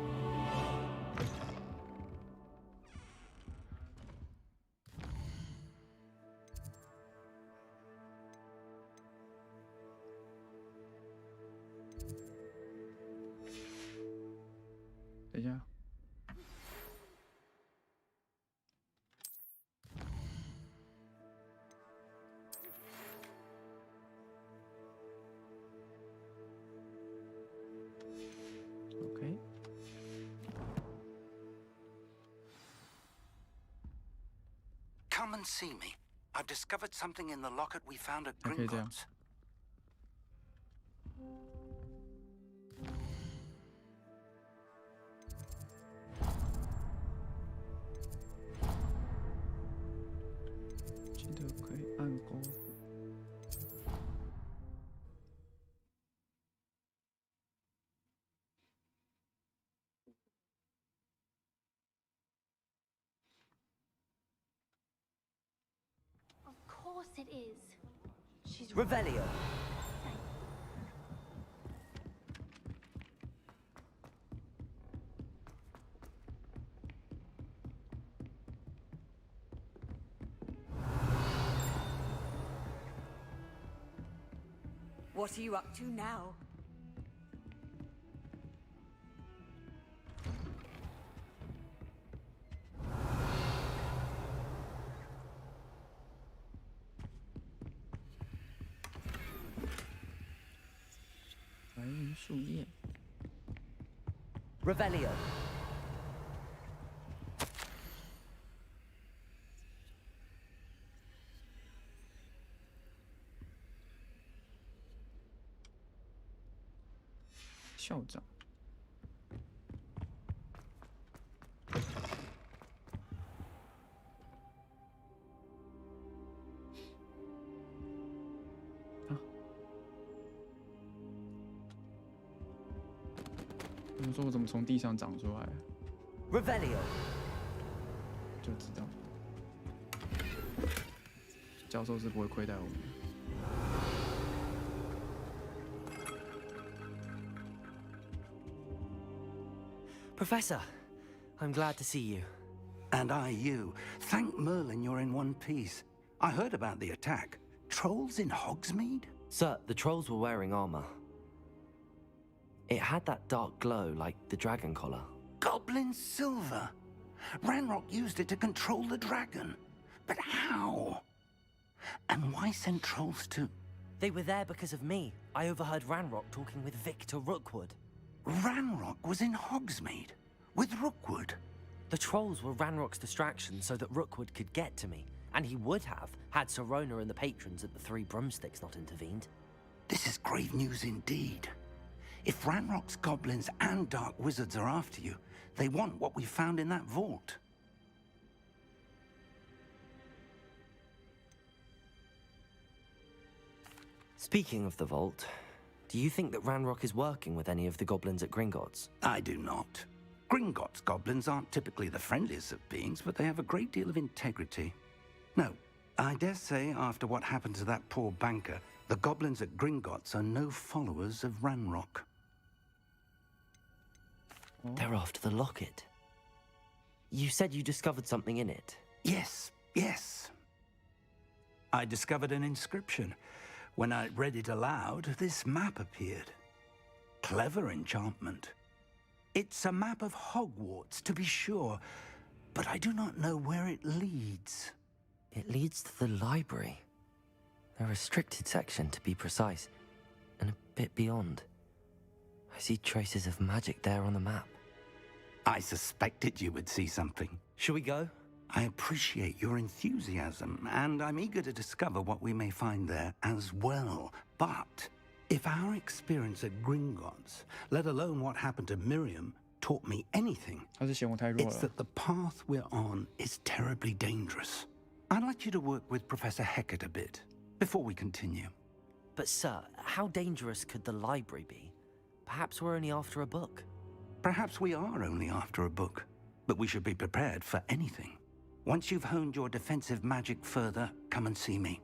Come and see me. I've discovered something in the locket we found at Gringotts. Of course it is. She's Revelio. What are you up to now? Revelio.校长。我说我怎么从地上长出来 ？Revelio。就知道，教授是不会亏待我们的。 Professor, I'm glad to see you. And I you. Thank Merlin you're in one piece. I heard about the attack. Trolls in Hogsmeade? Sir, the trolls were wearing armor. It had that dark glow like the dragon collar. Goblin silver. Ranrock used it to control the dragon. But how? And why send trolls to... They were there because of me. I overheard Ranrock talking with Victor Rookwood. Ranrock was in Hogsmeade with Rookwood. The trolls were Ranrock's distraction so that Rookwood could get to me, and he would have had Sirona and the patrons at the Three Broomsticks not intervened. This is grave news indeed. If Ranrock's goblins and dark wizards are after you, they want what we found in that vault. Speaking of the vault, do you think that Ranrock is working with any of the goblins at Gringotts? I do not. Gringotts goblins aren't typically the friendliest of beings, but they have a great deal of integrity. No, I dare say after what happened to that poor banker, the goblins at Gringotts are no followers of Ranrock. They're after the locket. You said you discovered something in it. Yes, yes. I discovered an inscription. When I read it aloud, this map appeared. Clever enchantment. It's a map of Hogwarts, to be sure, but I do not know where it leads. It leads to the library. A restricted section, to be precise, and a bit beyond. I see traces of magic there on the map. I suspected you would see something. Shall we go? I appreciate your enthusiasm, and I'm eager to discover what we may find there as well. But if our experience at Gringotts, let alone what happened to Miriam, taught me anything, it's that the path we're on is terribly dangerous. I'd like you to work with Professor Hecat a bit before we continue. But sir, how dangerous could the library be? Perhaps we're only after a book. Perhaps we are only after a book, but we should be prepared for anything. Once you've honed your defensive magic further, come and see me.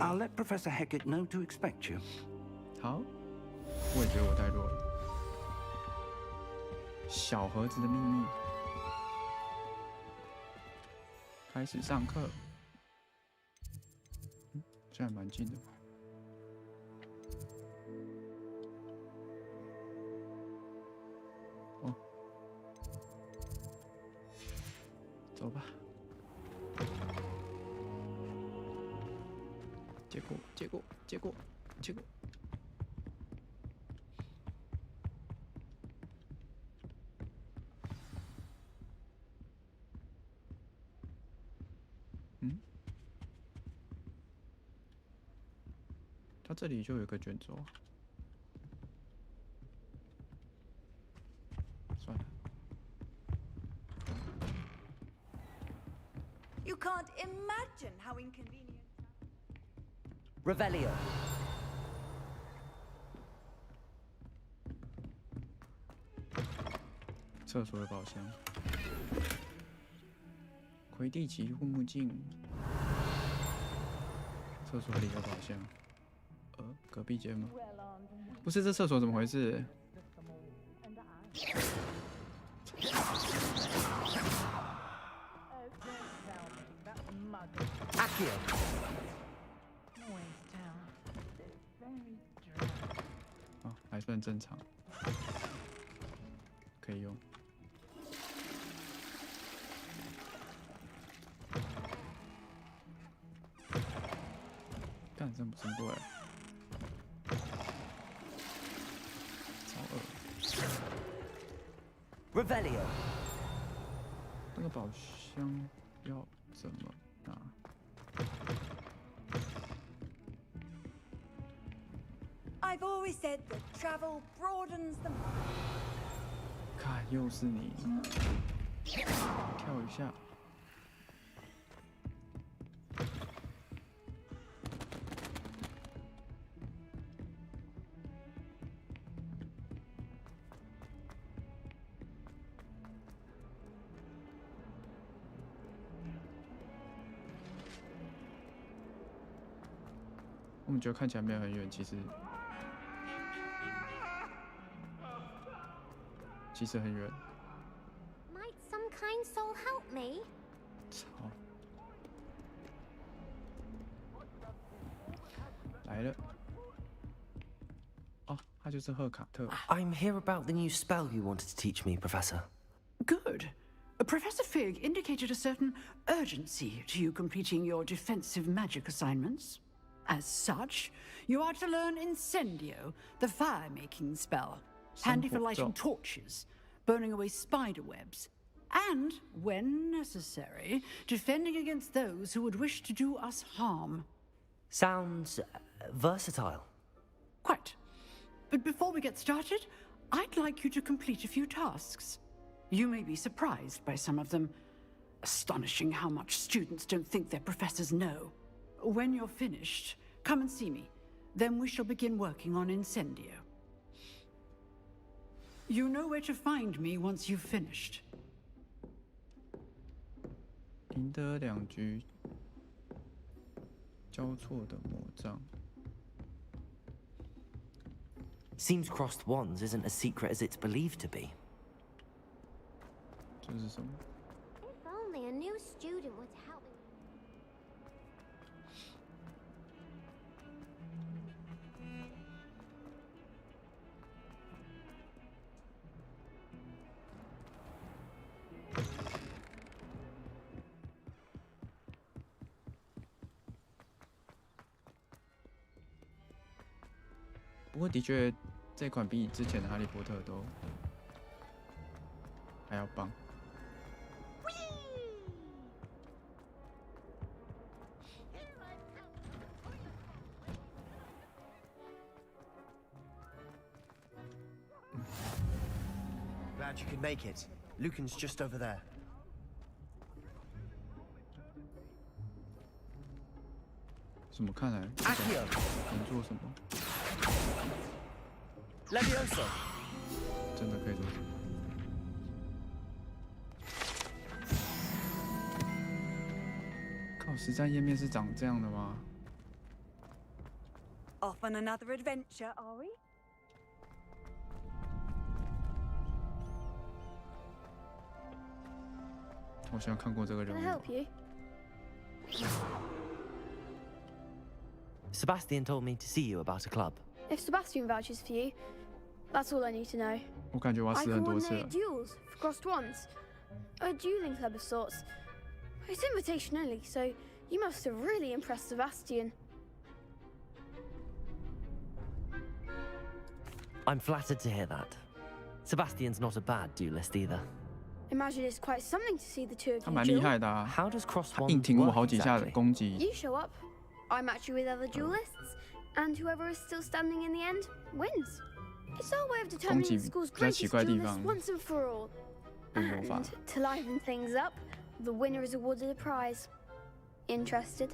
I'll let Professor Hecat know to expect you. 好，我也觉得我太弱了。小盒子的秘密，开始上课。这还蛮近的。哦，走吧。结果。嗯，它这里就有一个卷轴。算了。 You can't imagine how inconvenient. Revelio. 厕所的宝箱。魁地奇护目镜。厕所里有宝箱。隔壁间吗？不是，这厕所怎么回事？ Accio. 哦，还算正常，可以用。干，真不是过来。超恶。Revelio. 那个宝箱要怎么拿？ I've always said that travel broadens the mind. 看，又是你，跳一下。我们觉得看起来没有很远，其实很远。 Might some kind soul help me? 操！来了。哦，他就是赫卡特。I'm here about the new spell you wanted to teach me, Professor. Good. Professor Fig indicated a certain urgency to you completing your defensive magic assignments. As such, you are to learn Incendio, the fire-making spell, handy for lighting torches, burning away spider webs, and, when necessary, defending against those who would wish to do us harm. Sounds versatile. Quite. But before we get started, I'd like you to complete a few tasks. You may be surprised by some of them. Astonishing how much students don't think their professors know. When you're finished, come and see me. Then we shall begin working on Incendio. You know where to find me once you've finished. 赢得2局交错的魔杖。 Seems crossed wands isn't as secret as it's believed to be. 这是什么？ If only a new student would help me. 不过的确，这款比之前的《哈利波特》都还要棒。Glad you could make it. Lucan's just over there. 怎么看来？ Accio 能做什么？ Levioso 真的可以做什么？靠，实战页面是长这样的吗？ Off on another adventure, are we? 我好像看过这个人 Can I 物。 help you? Sebastian told me to see you about a club. If Sebastian vouches for you, that's all I need to know. 我感觉我要 I 死很多次 coordinate 了。 duels for crossed wands. A dueling club of sorts. It's invitation only, so you must have really impressed Sebastian. I'm flattered to hear that. Sebastian's not a bad duelist either. Imagine it's quite something to see the two of 他 you 蛮厉害 duel. 的啊， How does cross 他 one 硬挺我 work 好几下的 exactly? 攻击。 You show up, I match you with other duelists, and whoever is still standing in the end wins. It's our way of determining the school's 比较奇 greatest 怪的地 duelist 方 once and for all. 用魔法 And to liven things up, the winner is awarded a prize. Interested?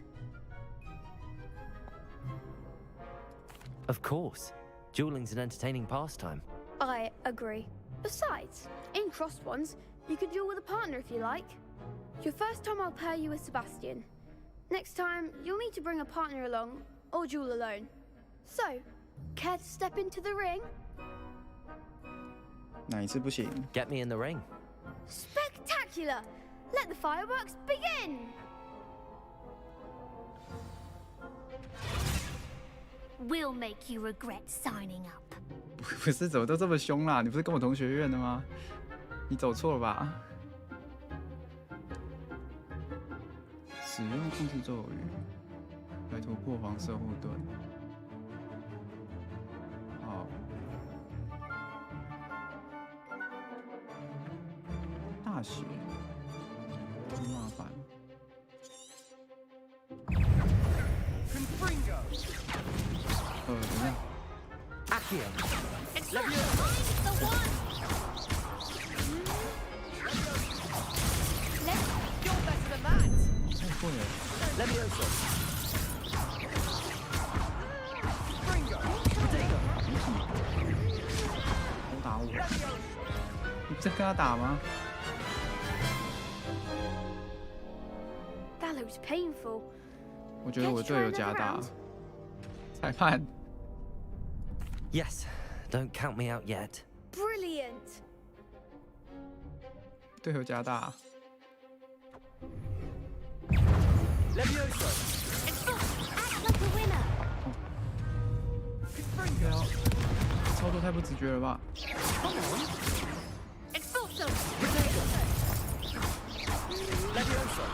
Of course. Dueling's an entertaining pastime. I agree. Besides, in crossed ones, you can duel with a partner if you like. Your first time I'll pair you with Sebastian. Next time, you'll need to bring a partner along, or duel alone. So, care to step into the ring? 哪一次不行？ Get me in the ring. Spectacular! Let the fireworks begin! We'll make you regret signing up. 不是，怎么都这么凶啦？你不是跟我同学院的吗？你走错了吧？使用控制咒语，来突破黄色护盾。好，大学，真麻烦。等一下。 Accio. It's the one! You're better than that! 太会了。 Levioso. Springo. 都打我！你不是跟他打吗？ That looks painful. 我觉得我队友假打。裁判。 Yes. Don't count me out yet. Brilliant! 队友加大。 Levioso. Act like a winner! 不要，操作太不直觉了吧？ Expulso! Levioso. Levioso.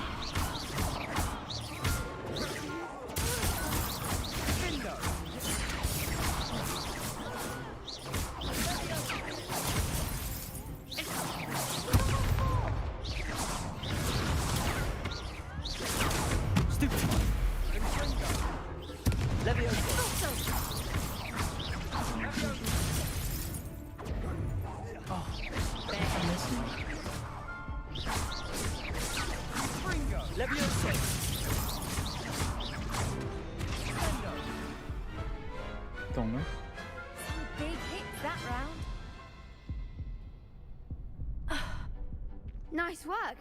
懂了。 Some big hits that round. Nice work.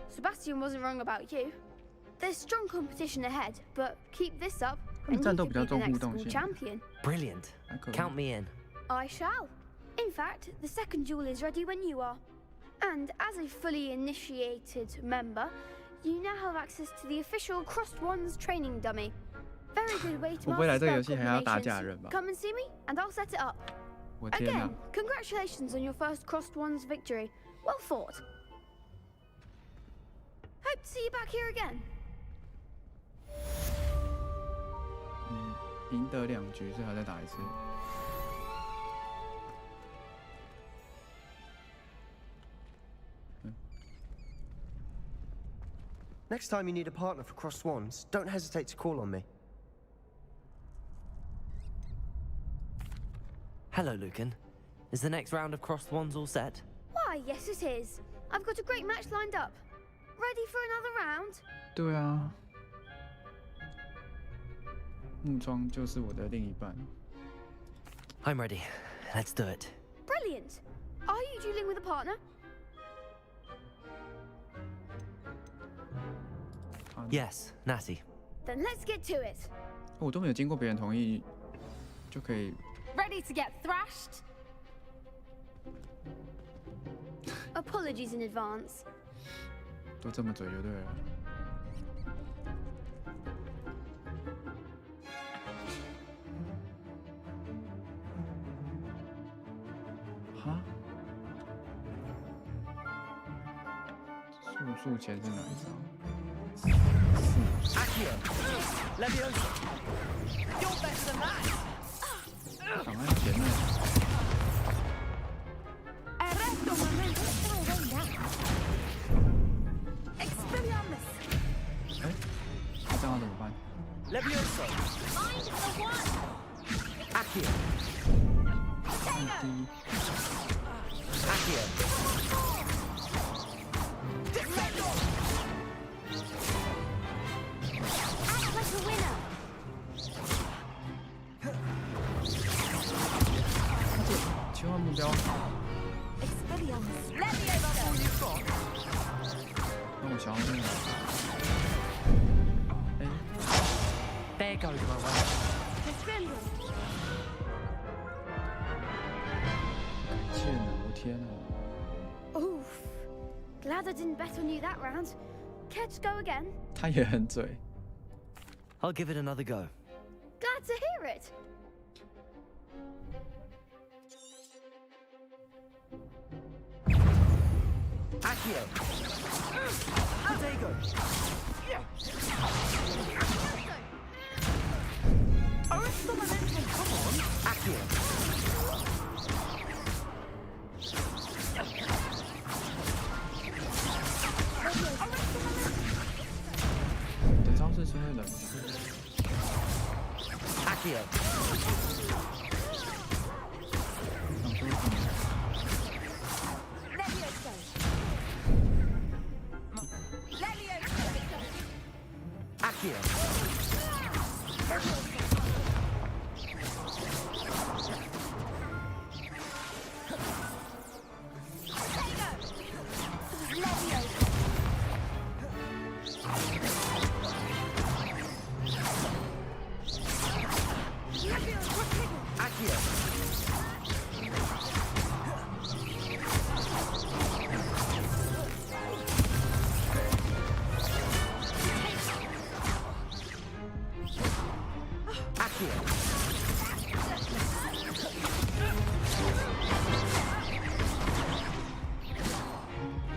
Sebastian wasn't wrong about you. There's strong competition ahead, but keep this up and you could be the next school champion. Brilliant. Count me in. I shall. In fact, the second duel is ready when you are. And as a fully initiated member, you now have access to the official Crossed Ones training dummy. Very good way to master spell combinations. Come and see me, and I'll set it up. Again, congratulations on your first Crossed Ones victory. Well fought. Hope to see you back here again. 赢得2局，所以还再打一次。 Next time you need a partner for Cross Swans, don't hesitate to call on me. Hello, Lucan. Is the next round of crossed ones all set? Why, yes it is. I've got a great match lined up. Ready for another round? 对啊，木桩就是我的另一半。 I'm ready. Let's do it. Brilliant. Are you dueling with a partner? Yes, Natty. Then let's get to it. 我都没有经过别人同意，就可以。 Ready to get thrashed? Apologies in advance. 都这么嘴就对了。哈？速前是哪一招？ Accio. Levioso. You're better than that. 挡在前面。 Arresto momento. 这样怎么办？ Levioso. Accio. Accio. Act like a winner. 切换目标。那我想要那个。哎。There goes my way. 剑呢？我天啊！ Oof. Glad I didn't bet on you that round. Care to go again? 他也很嘴。 I'll give it another go. Glad to hear it. Accio. Potato. Arrest momentum. Come on. Accio.的招式是会冷。Accio. 想说什么？ Accio.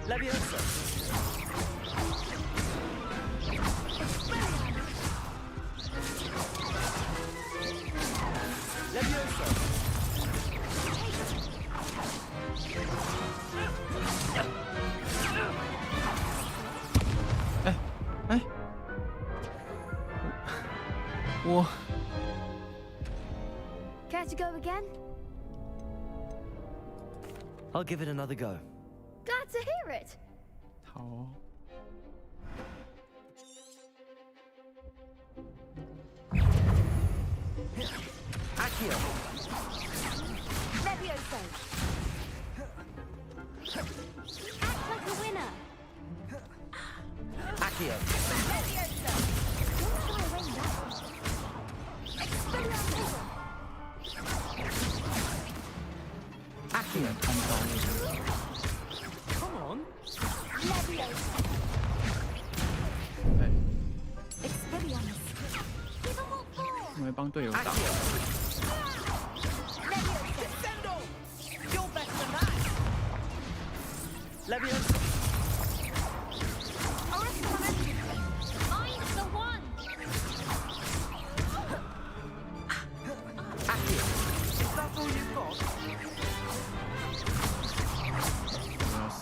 Levioso. Levioso. 哎，我 Care to go again? I'll give it another go. Glad to hear it. 好哦。 Accio. Levioso. Act like a winner. Accio. Levioso. Don't try to win that one. Expelliarmus. Accio. Come on. Levioso. 哎， Expelliarmus. Give 'em all four. 我会帮队友打。 Descendo. You're better than that. Levioso. Arrest the momentum. Find the one. Accio. Is that all you've got? 我要死。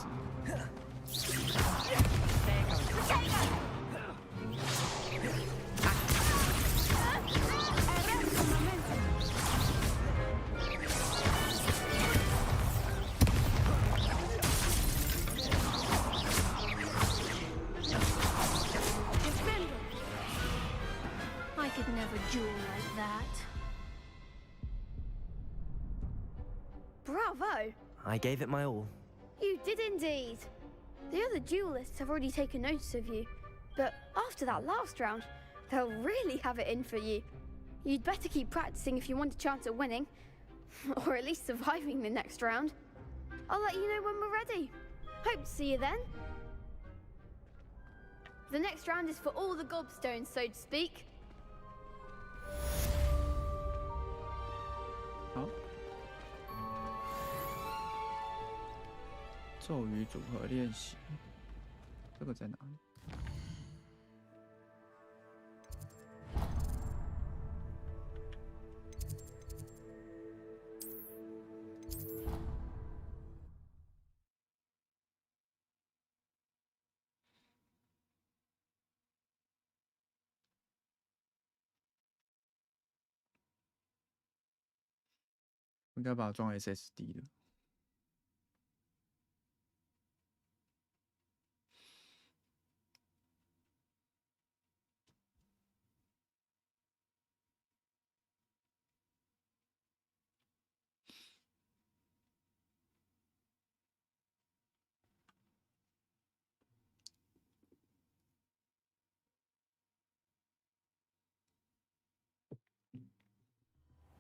I could never duel like that. Bravo. I gave it my all. You did indeed. The other duelists have already taken notice of you, but after that last round, they'll really have it in for you. You'd better keep practicing if you want a chance at winning, or at least surviving the next round. I'll let you know when we're ready. Hope to see you then. The next round is for all the gobstones, so to speak. 好。咒语组合练习，这个在哪里？应该把它装 SSD 了。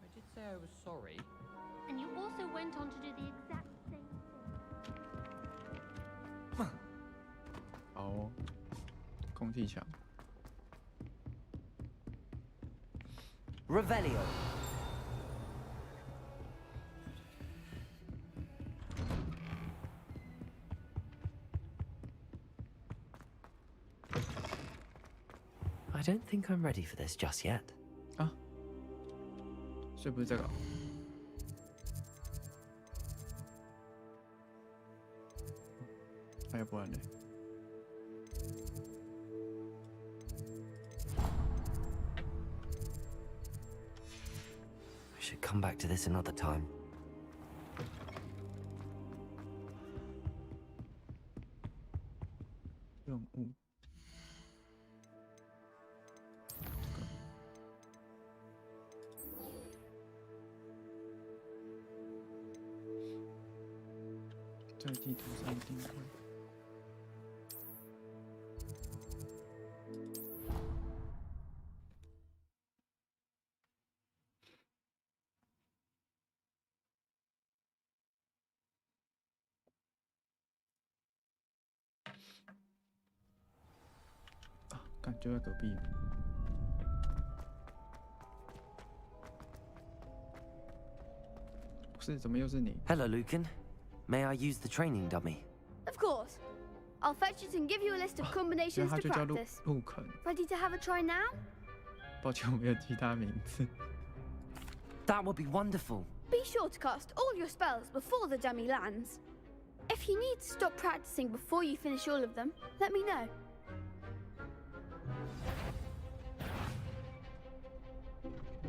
I did say I was sorry. And you also went on to do the exact same thing. 好哦，空气墙。Revelio. I don't think I'm ready for this just yet. 啊，所以不是这个。还有不然呢？ We should come back to this another time. 任务。在地图上定位。 感就在隔壁。不是，怎么又是你 Hello, Lucan. May I use the training dummy? Of course. I'll fetch it and give you a list of combinations to practice. 陆肯。 Ready to have a try now? 抱歉，我没有记他名字。That would be wonderful. Be sure to cast all your spells before the dummy lands. If you need to stop practicing before you finish all of them, let me know.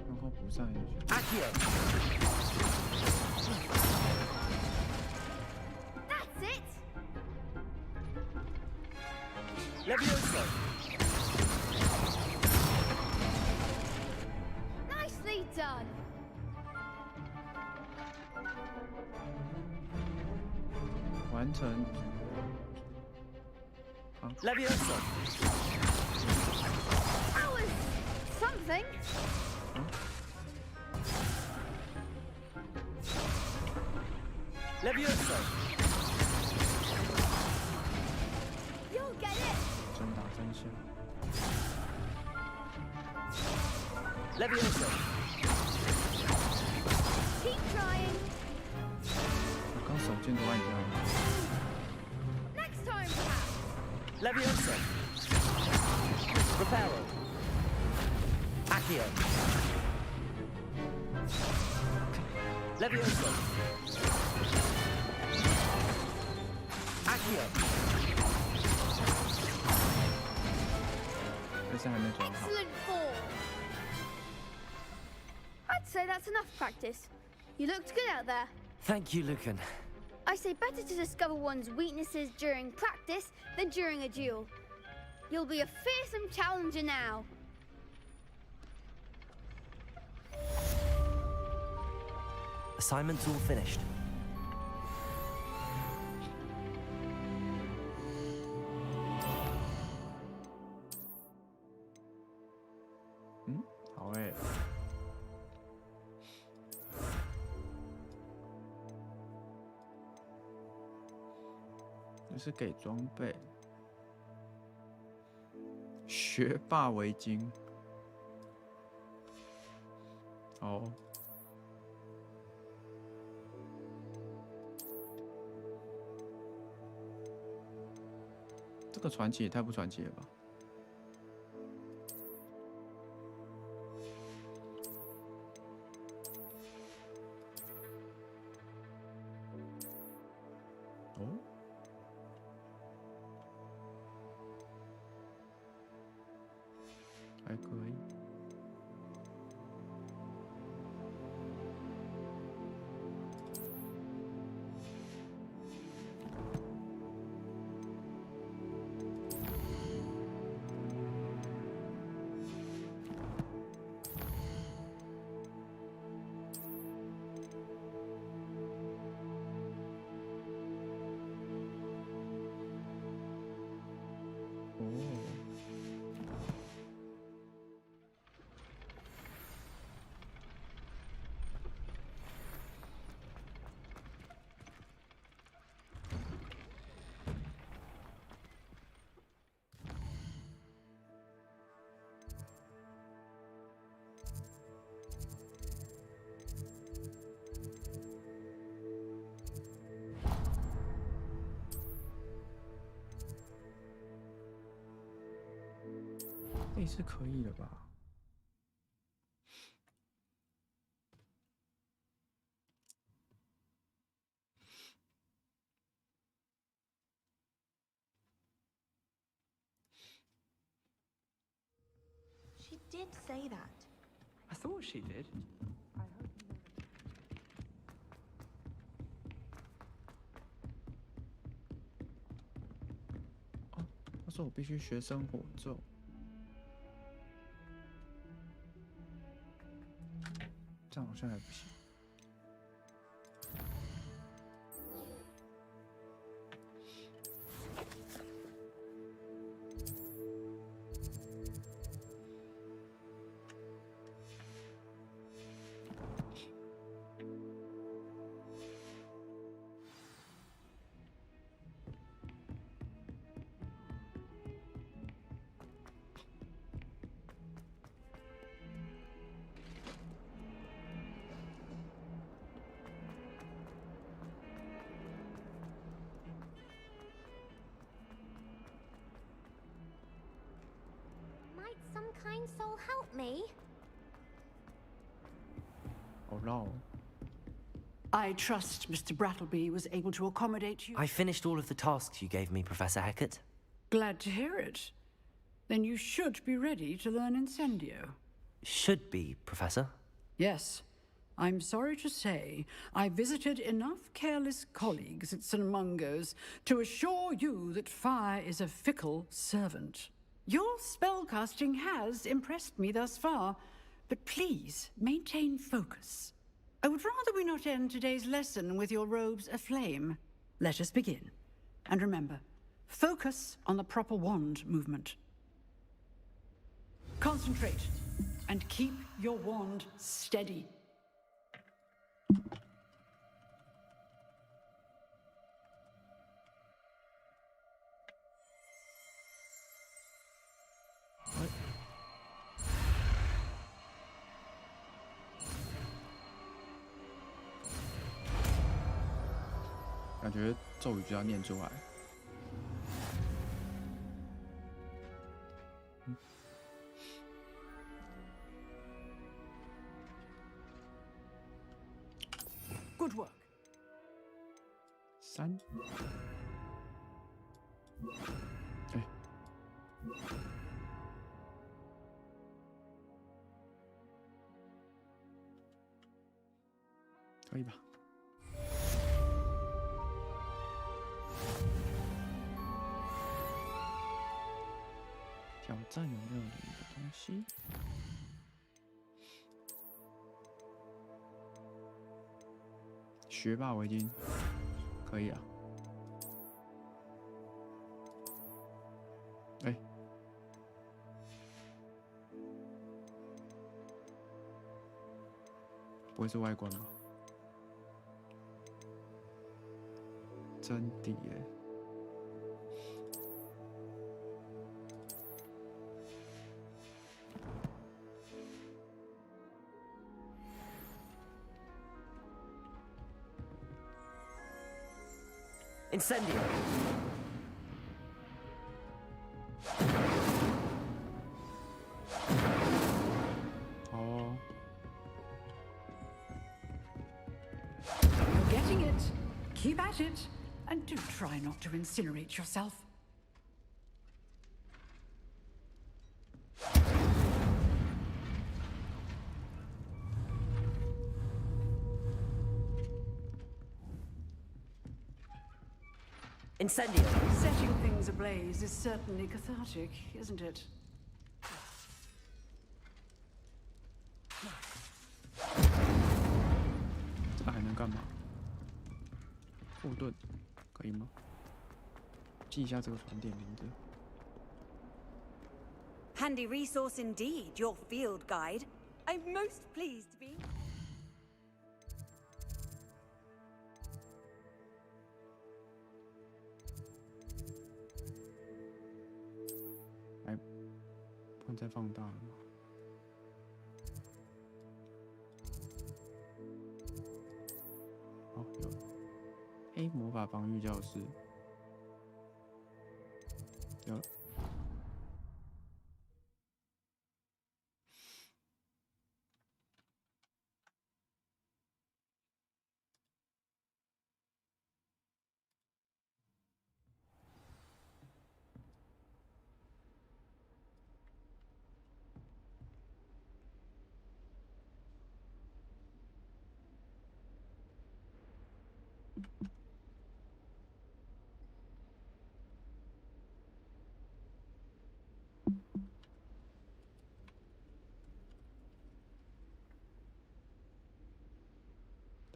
然后补上一句。Accio. That's it. Levioso. Nicely done. 完成。好。Levioso. That was something. Levioso. You'll get it. 真打真下。 Levioso. Keep trying. 我刚手键都按掉了。 Next time, perhaps. Levioso. Reparo. Accio. Levioso. Accio. 这次还没转好。 Excellent form. I'd say that's enough practice. You looked good out there. Thank you, Lucan. I say better to discover one's weaknesses during practice than during a duel. You'll be a fearsome challenger now. Assignment's all finished. Hmm? 好欸。这是给装备。学霸围巾。哦。这个传奇也太不传奇了吧！哦，还可以。 Excellent 以是可以的吧？She did say that. I thought she did. 他说我必须学生火咒。这样好像还不行。Might some kind soul help me? Oh no. I trust Mr. Brattleby was able to accommodate you. I finished all of the tasks you gave me, Professor Hecat. Glad to hear it. Then you should be ready to learn Incendio. Should be, Professor. Yes. I'm sorry to say, I visited enough careless colleagues at St. Mungo's to assure you that fire is a fickle servant. Your spellcasting has impressed me thus far, but please maintain focus. I would rather we not end today's lesson with your robes aflame. Let us begin. And remember, focus on the proper wand movement. Concentrate, and keep your wand steady. What? 感觉咒语就要念出来。Good work. 3。哎。可以吧？挑战有没有你的东西？学霸围巾可以啊。哎，不会是外观吧？真的耶！Incendio! Oh. You're getting it. Keep at it. And do try not to incinerate yourself. Incendio! Setting things ablaze is certainly cathartic, isn't it? 这还能干嘛？护盾可以吗？记一下这个船点名字。Handy resource indeed, your field guide. I'm most pleased to be. 哎，不能再放大了吗？哦，有了。黑魔法防御教室。有了。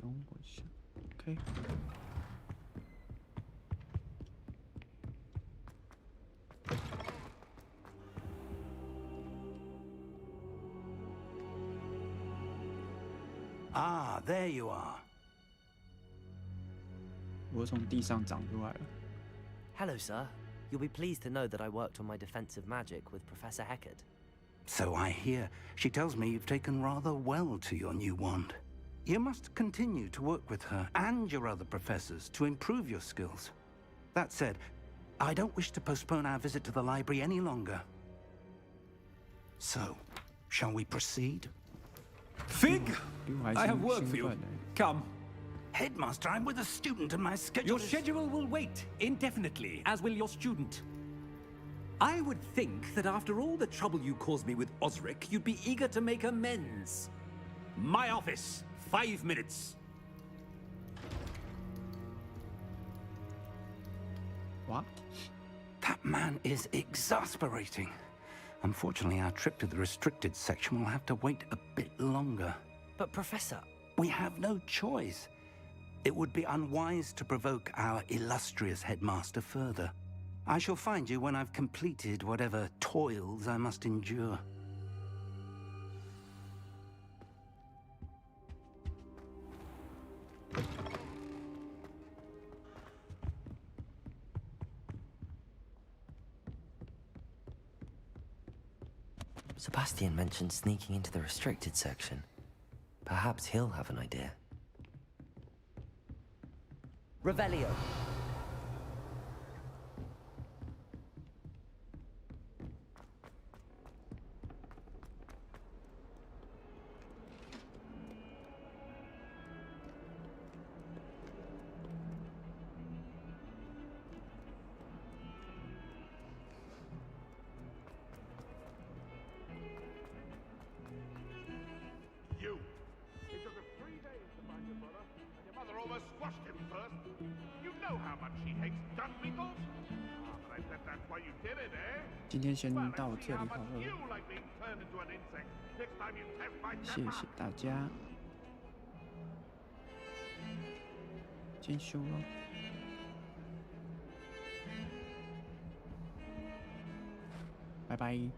容我一下 ，OK。Ah, there you are. 我从地上长出来了。Hello, sir. You'll be pleased to know that I worked on my defensive magic with Professor Hecat. So I hear. She tells me you've taken rather well to your new wand. You must continue to work with her and your other professors to improve your skills. That said, I don't wish to postpone our visit to the library any longer. So, shall we proceed? Fig! I have work for you. Come. Headmaster, I'm with a student and my schedule Your schedule will wait indefinitely, as will your student. I would think that after all the trouble you caused me with Osric, you'd be eager to make amends. My office, 5 minutes. What? That man is exasperating. Unfortunately, our trip to the restricted section will have to wait a bit longer. But, Professor... We have no choice. It would be unwise to provoke our illustrious headmaster further. I shall find you when I've completed whatever toils I must endure. Sebastian mentioned sneaking into the restricted section. Perhaps he'll have an idea. Revelio. You! It took us 3 days to find your brother, and your mother almost squashed him first. You know how much she hates dung beetles? Ah, but I bet that's why you did it, eh? 今天先 Well, 到 let's 这 see how 里好 much 了， you like being turned into an insect. Next time you test my 谢 temper. 谢大家，先休了，拜拜。